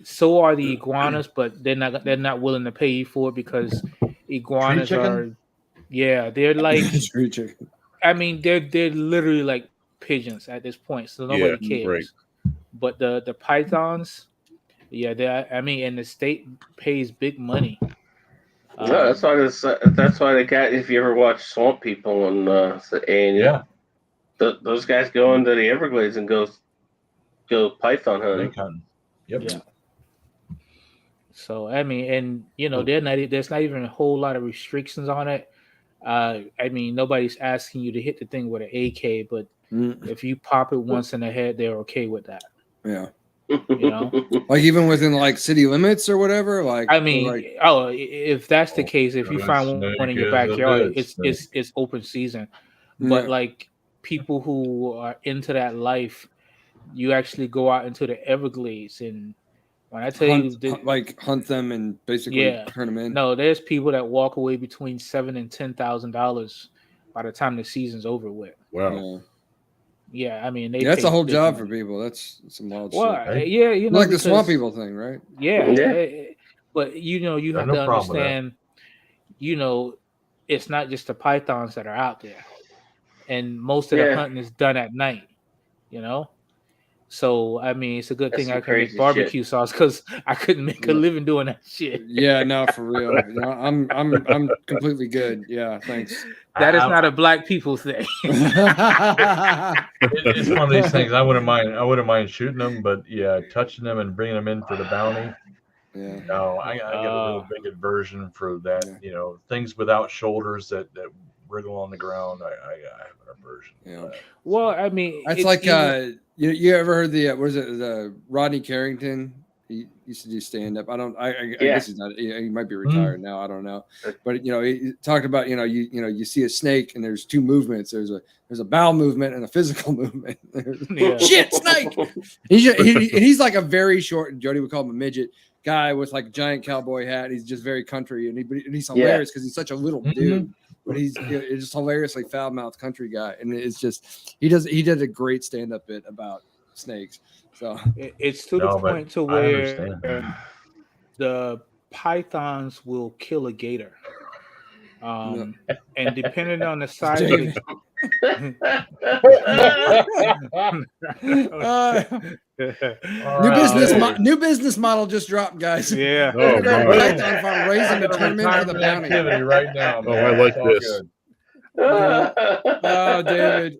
So are the iguanas, but they're not willing to pay you for it because iguanas are they're like I mean they're literally like pigeons at this point, so nobody cares. Right. But the pythons, and the state pays big money. No, that's why they got. If you ever watch Swamp People on A&E, those guys go into the Everglades and go python hunting. Yep. Yeah. So I mean, and there's not even a whole lot of restrictions on it. I mean, nobody's asking you to hit the thing with an AK, but if you pop it once in the head, they're okay with that. Yeah. Like even within like city limits or whatever. Like I mean, if that's the case, if you find one in your backyard, it's open season. But like people who are into that life, you actually go out into the Everglades, and when I tell you, hunt them and basically turn them in. No, there's people that walk away between $7,000 and $10,000 by the time the season's over with. Wow. Yeah, I mean, that's a whole job for people. That's some wild shit. Right? Yeah, like the Swamp People thing, right? Yeah. But you have to understand, it's not just the pythons that are out there, and most of the hunting is done at night. So I mean, it's a good thing I can make barbecue sauce because I couldn't make a living doing that shit. Yeah, no, for real. I'm completely good. Yeah, thanks. That is not a black people thing. It's one of these things. I wouldn't mind shooting them, but touching them and bringing them in for the bounty. Yeah. No, I got a real big aversion for that. Things without shoulders that wriggle on the ground. I have an aversion. Yeah. Well, I mean, it's like you ever heard the what is it, the Rodney Carrington He used to do stand up. I Yeah. guess he's not. He might be retired now. I don't know. But he talked about you see a snake and there's two movements. There's a bowel movement and a physical movement. Shit, snake. He's like a very short. Jody would call him a midget guy with like a giant cowboy hat. He's just very country and he's hilarious because he's such a little dude. But he's just hilariously foul mouthed country guy, and it's just he did a great stand up bit about snakes. So it's to the point to where the pythons will kill a gator, and depending on the size of the new business model just dropped, guys. Yeah. Python raising the tournament for the bounty activity right now. Oh, I like this. Oh, David.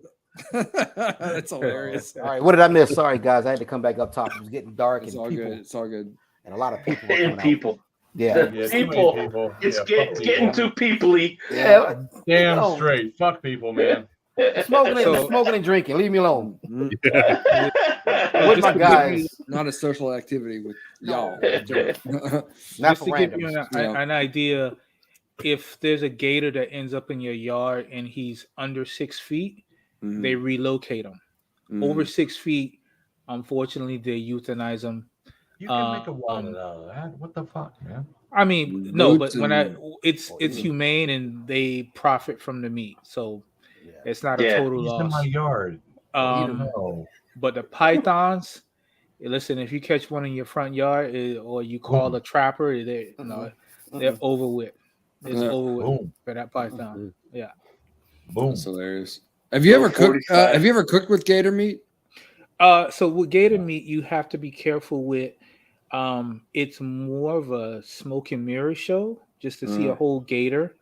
That's hilarious. All right, what did I miss? Sorry, guys, I had to come back up top. It was getting dark. It's and all people, good. It's all good. And a lot of people. And people. Yeah. People. It's getting too peoply. Yeah. Damn straight. Fuck people, man. Smoking and drinking. Leave me alone. Yeah. With my guys. Not a social activity with y'all. Not Just for to give you randoms. an idea, if there's a gator that ends up in your yard and he's under 6 feet, they relocate him. Over 6 feet, unfortunately, they euthanize him. You can make a wallet out of that. What the fuck, man? I mean, no, but it's humane and they profit from the meat, so it's not a total He's loss. in my yard. But the pythons, listen, if you catch one in your front yard or you call a trapper, they're over with. It's over with for that python. Yeah. Boom. That's hilarious. Have you ever cooked? Have you ever cooked with gator meat? So with gator meat, you have to be careful with. It's more of a smoke and mirror show, just to see a whole gator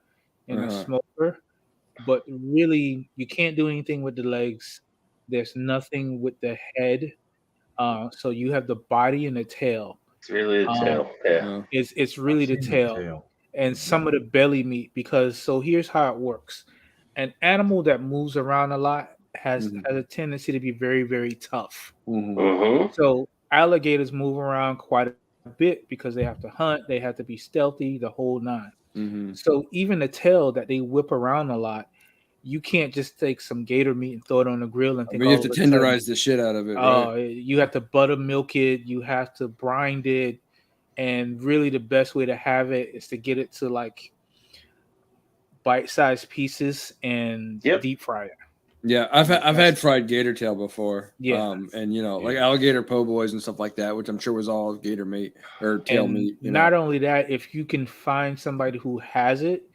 in a smoker. But really, you can't do anything with the legs. There's nothing with the head. So you have the body and the tail. It's really the tail. Yeah. It's really the tail. And some of the belly meat, because so here's how it works. An animal that moves around a lot has a tendency to be very, very tough. So alligators move around quite a bit because they have to hunt, they have to be stealthy, the whole nine. So even the tail that they whip around a lot, you can't just take some gator meat and throw it on the grill and think, you have to tenderize the shit out of it. Right? You have to buttermilk it, you have to brine it, and really the best way to have it is to get it to like bite-sized pieces and deep fry it. Yeah, I've had fried gator tail before. Yeah, and like alligator po' boys and stuff like that, which I'm sure was all gator meat or tail meat. Not only that, if you can find somebody who has it,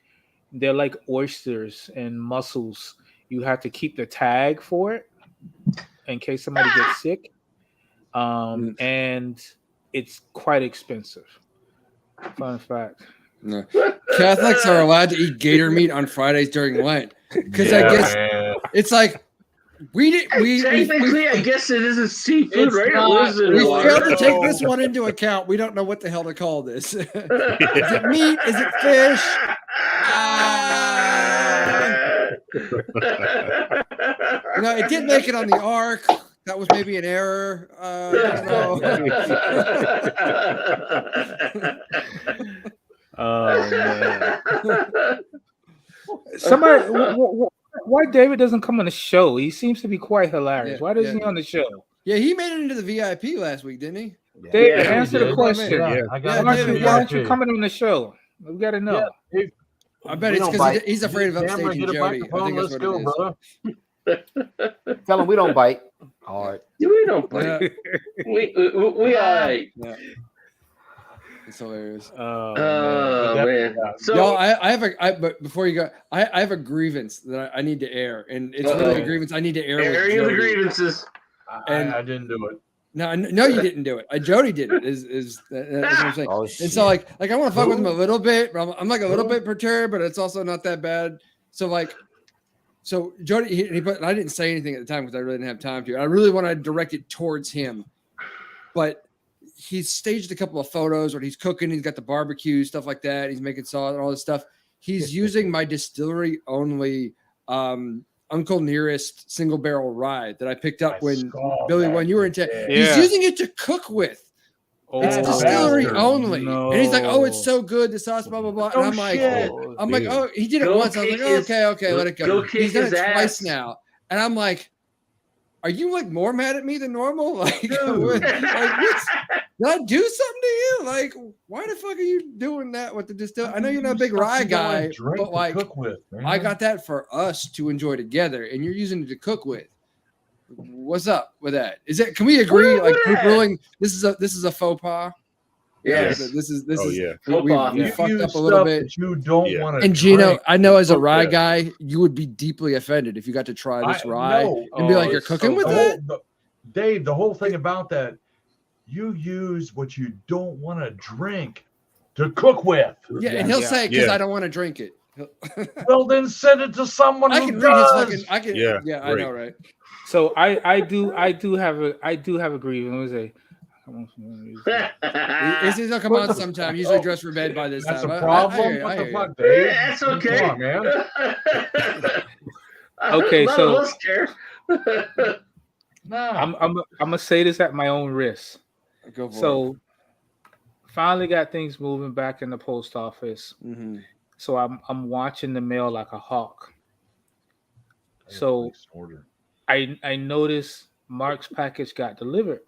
they're like oysters and mussels. You have to keep the tag for it in case somebody gets sick, and it's quite expensive. Fun fact. No. Catholics are allowed to eat gator meat on Fridays during Lent because I guess it's like technically I guess it isn't seafood, right? We failed to take this one into account. We don't know what the hell to call this. Is it meat? Is it fish? It didn't make it on the ark. That was maybe an error. I don't know. Oh man! Somebody, why David doesn't come on the show? He seems to be quite hilarious. Why doesn't he on the show? Yeah, he made it into the VIP last week, didn't he? David, answer the question. Why aren't you coming on the show? We got to know. Yeah. I bet it's because he's afraid of upstaging Jody. I think that's what it is. Tell him we don't bite. Hard. We don't bite. We all right. Yeah. It's hilarious. Man. So y'all, but before you go, I have a grievance that I need to air, and it's really a grievance I need to air. Airing of the grievances. And I didn't do it. No, you didn't do it. Jody did it. Is what I'm saying? Oh, and so like I want to fuck with him a little bit. But I'm like a little bit perturbed, but it's also not that bad. So Jody, I didn't say anything at the time because I really didn't have time to. I really want to direct it towards him, but he's staged a couple of photos where he's cooking. He's got the barbecue stuff like that. He's making sauce and all this stuff. He's using my distillery only Uncle Nearest single barrel rye that I picked up when Billy, when you were in town. He's using it to cook with. It's Oh, distillery bastard. only. No. And he's like, oh, it's so good, the sauce, blah, blah, blah. And Oh, I'm like, shit. oh, he did it Go once. I was like, kick oh, his- okay, let it go. go kick He's done it his twice ass. now. And I'm like, are you like more mad at me than normal? Like, Dude. did I do something to you? Like, why the fuck are you doing that with the distillery? I know you're not a big rye guy, but like, cook with, man. I got that for us to enjoy together, and you're using it to cook with. What's up with that? Is it? Can we agree? What Like, with group that? ruling. This is a faux pas. Yes. This is Oh, is yeah. we You fucked use up a little stuff bit. that you don't Yeah. want to. And Gino, I know as a cook rye with. guy, you would be deeply offended if you got to try this rye No. and be like, Oh, "You're it's cooking so with bad. that." Dave, the whole thing about that, you use what you don't want to drink to cook with. Yeah, and he'll Yeah. say because Yeah. I don't want to drink it. Well, then send it to someone I who can read his does. fucking. I can. Yeah, Yeah, I right. know, right? So I do have a grievance. Let me say, He's gonna come on sometime. Usually dressed for bed by this That's time. a problem. I What hear the you. fuck, Dave? Yeah, that's Come okay. on, man. Okay, None so- of us care. Nah. I'm gonna say this at my own risk. Go for So finally got things moving back in the post office. it. Mm-hmm. So I'm watching the mail like a hawk. So I noticed Mark's package got delivered.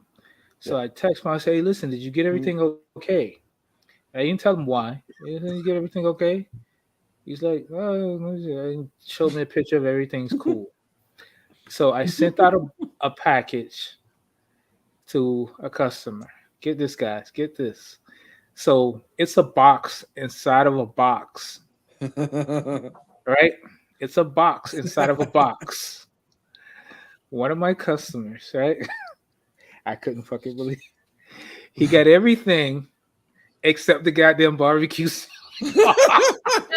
So I text him. I say, hey, listen, did you get everything okay? I didn't tell him why. Did you get everything okay? He's like, oh, and showed me a picture of everything's cool. So I sent out a package to a customer. Get this, guys. Get this. So it's a box inside of a box, right? It's a box inside of a box. One of my customers, right? I couldn't fucking believe it. He got everything except the goddamn barbecue sauce.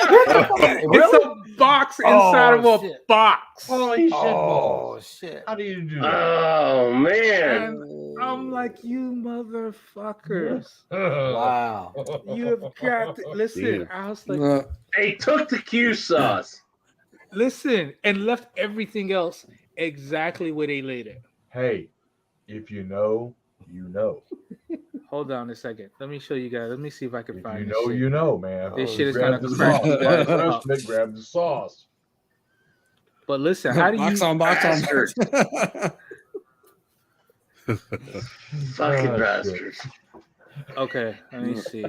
It's a box inside of a shit. box. Holy shit Oh balls. shit! How do you do that? Oh man. And I'm like, you motherfuckers. Wow. You have got to listen. Damn. I was like, They took the Q sauce. listen, and left everything else exactly where they laid it. Hey, if you know, you know. Hold on a second. Let me show you guys. Let me see if I can If find you this know, shit. you know, man. This shit is Grab gonna the crack sauce. you guys Grab up. grab the sauce. But listen, how do you box on box on box? Fucking Oh, bastards. Okay, let me see.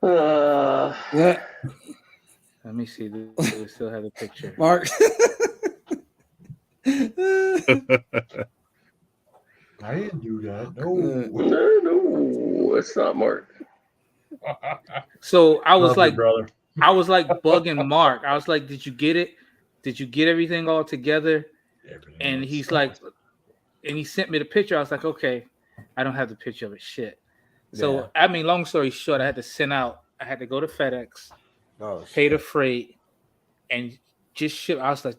Yeah, Let me see. Do we still have the picture? Mark. I didn't do that. No. No, it's not Mark. So I was Love you, like, brother. bugging Mark. I was like, did you get it? Did you get everything all together? Everything And is he's sauce. like, and he sent me the picture. I was like, okay, I don't have the picture of it. Shit. So Yeah. I mean, long story short, I had to send out. I had to go to FedEx, Oh, pay the freight, and just ship. I was like,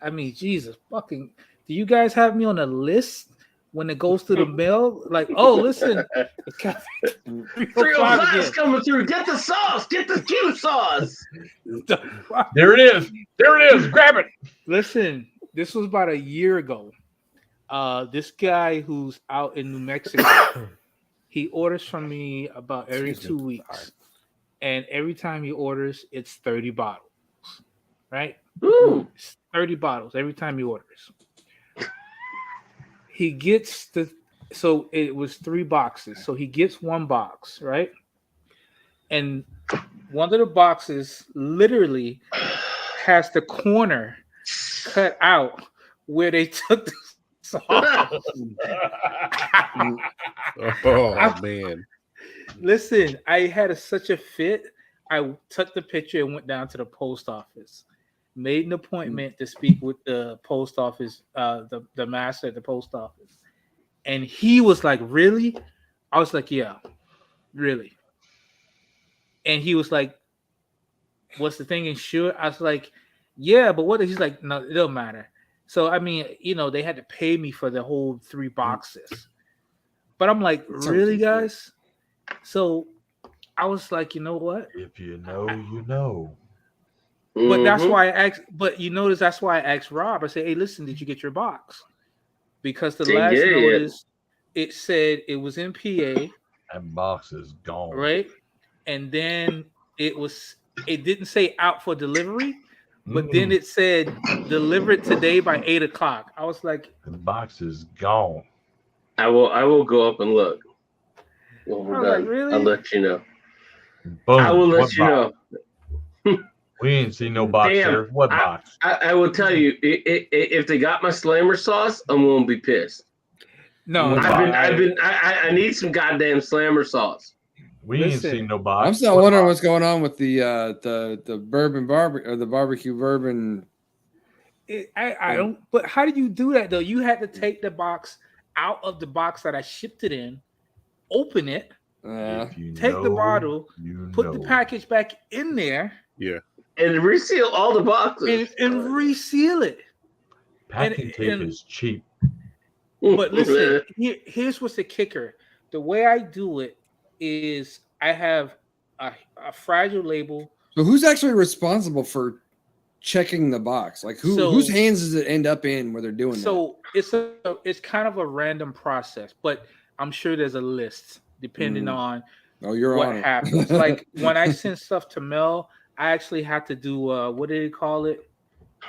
I mean, Jesus, fucking, do you guys have me on a list when it goes to the mail? Like, oh, listen, it's got 305 305's coming through. Get the sauce. Get the Q sauce. again. There it is. There it is. Grab it. Listen, this was about a year ago. This guy who's out in New Mexico, he orders from me about every Excuse me. 2 weeks. And every time he orders, it's 30 bottles, right? Ooh. It's 30 bottles every time he orders. He gets so it was 3 boxes. So he gets 1 box, right? And one of the boxes literally has the corner cut out where they took the sauce. Oh man. Listen, I had such a fit. I took the picture and went down to the post office. Made an appointment to speak with the post office, the master at the post office. And he was like, really? I was like, yeah, really. And he was like, what's the thing insured? I was like, yeah, but what? He's like, no, it don't matter. So, I mean, you know, they had to pay me for the whole 3 boxes. But I'm like, really, guys? So I was like, you know what? If you know, you know. But that's Mhm. why I asked. But you notice that's why I asked Rob. I said, "Hey, listen, did you get your box?" Because the Didn't last get it yet. notice it said it was in PA, That box is gone. right? And then it didn't say out for delivery, but then it said delivered today by 8 o'clock. I was like, the box is gone. I will go up and look. When we're I was done, like, really? I'll let you know. Boom. I will let What you know. We ain't seen no box Damn, there. What box? I will tell you, if they got my slammer sauce, I won't be pissed. No, I need some goddamn slammer sauce. We ain't seen no box. I'm still wondering what's going on with the bourbon barbecue or the barbecue bourbon. I don't. But how did you do that though? You had to take the box out of the box that I shipped it in, open it, take the bottle, put the package back in there, and reseal all the boxes and reseal it. Packing tape is cheap. But listen, here's what's the kicker. The way I do it is I have a fragile label. So who's actually responsible for checking the box? Like whose hands does it end up in where they're doing that? So it's kind of a random process, but I'm sure there's a list depending on what happens. Like when I send stuff to Mel, I actually have to do what did he call it?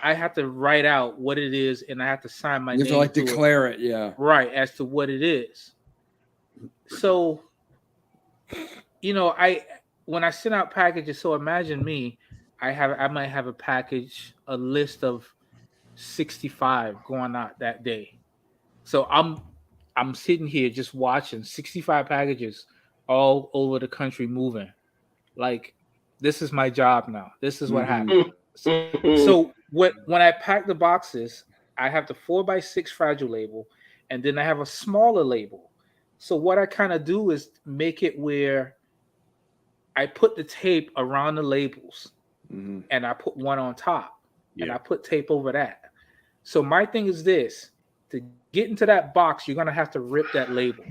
I have to write out what it is, and I have to sign my name. You have to declare it, right, as to what it is. So, when I send out packages, so imagine me, I might have a list of 65 going out that day. So I'm sitting here just watching 65 packages all over the country moving. Like, this is my job now. This is what happens. So when I pack the boxes, I have the 4x6 fragile label, and then I have a smaller label. So what I kind of do is make it where I put the tape around the labels, and I put one on top, and I put tape over that. So my thing is this: to get into that box, you're gonna have to rip that label.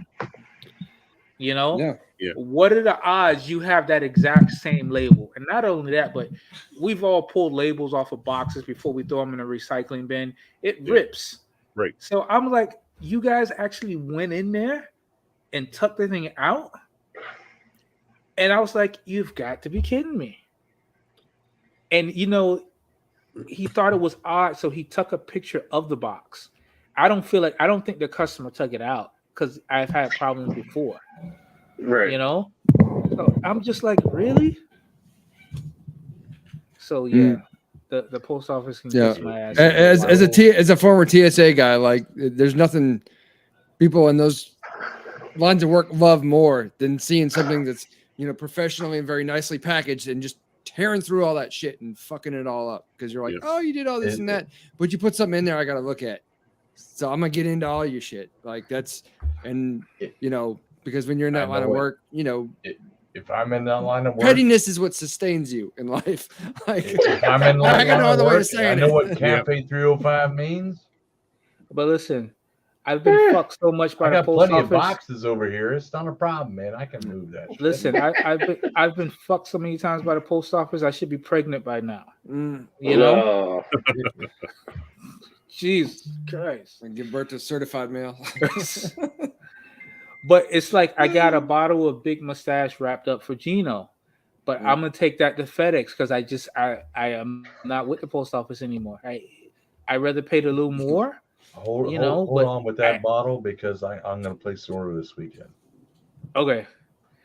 What are the odds you have that exact same label? And not only that, but we've all pulled labels off of boxes before we throw them in a recycling bin. It rips. Right. So I'm like, you guys actually went in there and tucked the thing out? And I was like, you've got to be kidding me. And he thought it was odd, so he took a picture of the box. I don't think the customer took it out because I've had problems before. Right. So I'm just like, really? So the post office can kiss my ass. As a former TSA guy, like there's nothing people in those lines of work love more than seeing something that's professionally and very nicely packaged and just tearing through all that shit and fucking it all up because you're like, oh, you did all this and that, but you put something in there I gotta look at. So I'm gonna get into all your shit. Like that's because when you're in that line of work, if I'm in that line of work, pettiness is what sustains you in life. Like, if I'm in line I got no other way of I saying know it. what Cafe 305 means. But listen, I've been fucked so much by the post office. I got plenty of boxes over here. It's not a problem, man. I can move that shit. Listen, I've been fucked so many times by the post office. I should be pregnant by now. Jesus Christ! And give birth to certified male. But it's like I got a bottle of Big Mustache wrapped up for Gino, but I'm gonna take that to FedEx because I am not with the post office anymore. I rather paid a little more. Hold on with that bottle because I'm gonna place the order this weekend. Okay.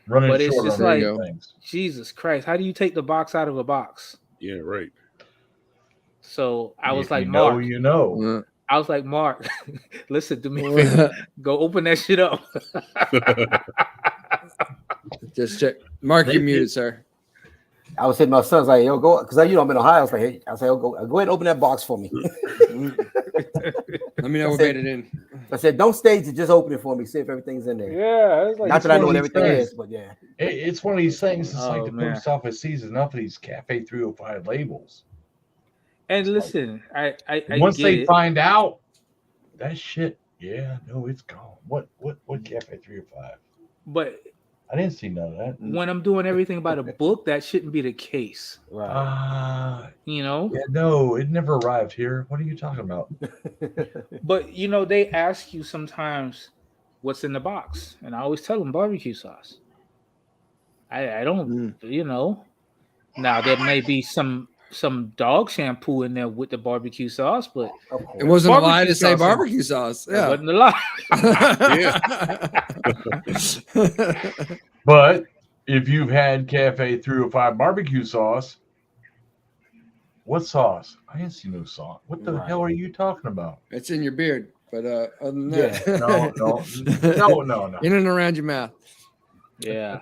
Running but short it's just on like things. Jesus Christ, how do you take the box out of a box? Yeah, right. So I was like, Mark, I was like, Mark, listen to me. Go open that shit up. Just check. Mark, you're muted, sir. I was saying my son's like, yo, go, because I'm in Ohio. I was like, hey, I said, go ahead and open that box for me. Let me know what made it in. I said, don't stage it, just open it for me, see if everything's in there. Yeah, like, not that I know what everything is, but yeah. It's one of these things. It's like the post office sees enough of these Cafe 305 labels. And listen, I once they find out that shit, it's gone. What Cafe 305? But I didn't see none of that. When I'm doing everything by the book, that shouldn't be the case. Right. Yeah, no, it never arrived here. What are you talking about? But they ask you sometimes, what's in the box, and I always tell them barbecue sauce. I don't, you know. Now there may be some dog shampoo in there with the barbecue sauce, but it wasn't a lie barbecue to say sauce, barbecue sauce. it Yeah. wasn't a lie. But if you've had Cafe 305 barbecue sauce, what sauce? I didn't see no sauce. What the hell are you talking about? It's in your beard, but other than that, No. in and around your mouth. Yeah.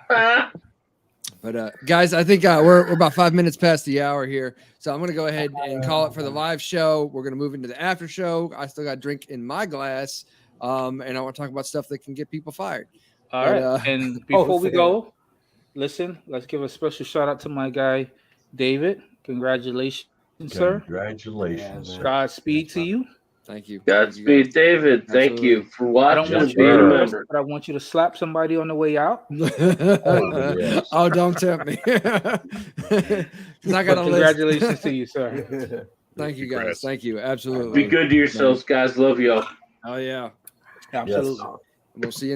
But guys, I think we're about 5 minutes past the hour here, so I'm going to go ahead and call it for the live show. We're going to move into the after show. I still got a drink in my glass, and I want to talk about stuff that can get people fired. All right. And before we go, listen, let's give a special shout out to my guy, David. Congratulations, sir. Congratulations. Godspeed to you. Thank you. Godspeed, David. Thank you for watching and being a member. But I want you to slap somebody on the way out. Oh, don't tempt me. Congratulations to you, sir. Thank you, guys. Thank you. Absolutely. Be good to yourselves, guys. Love y'all. Oh, yeah. Absolutely. We'll see you.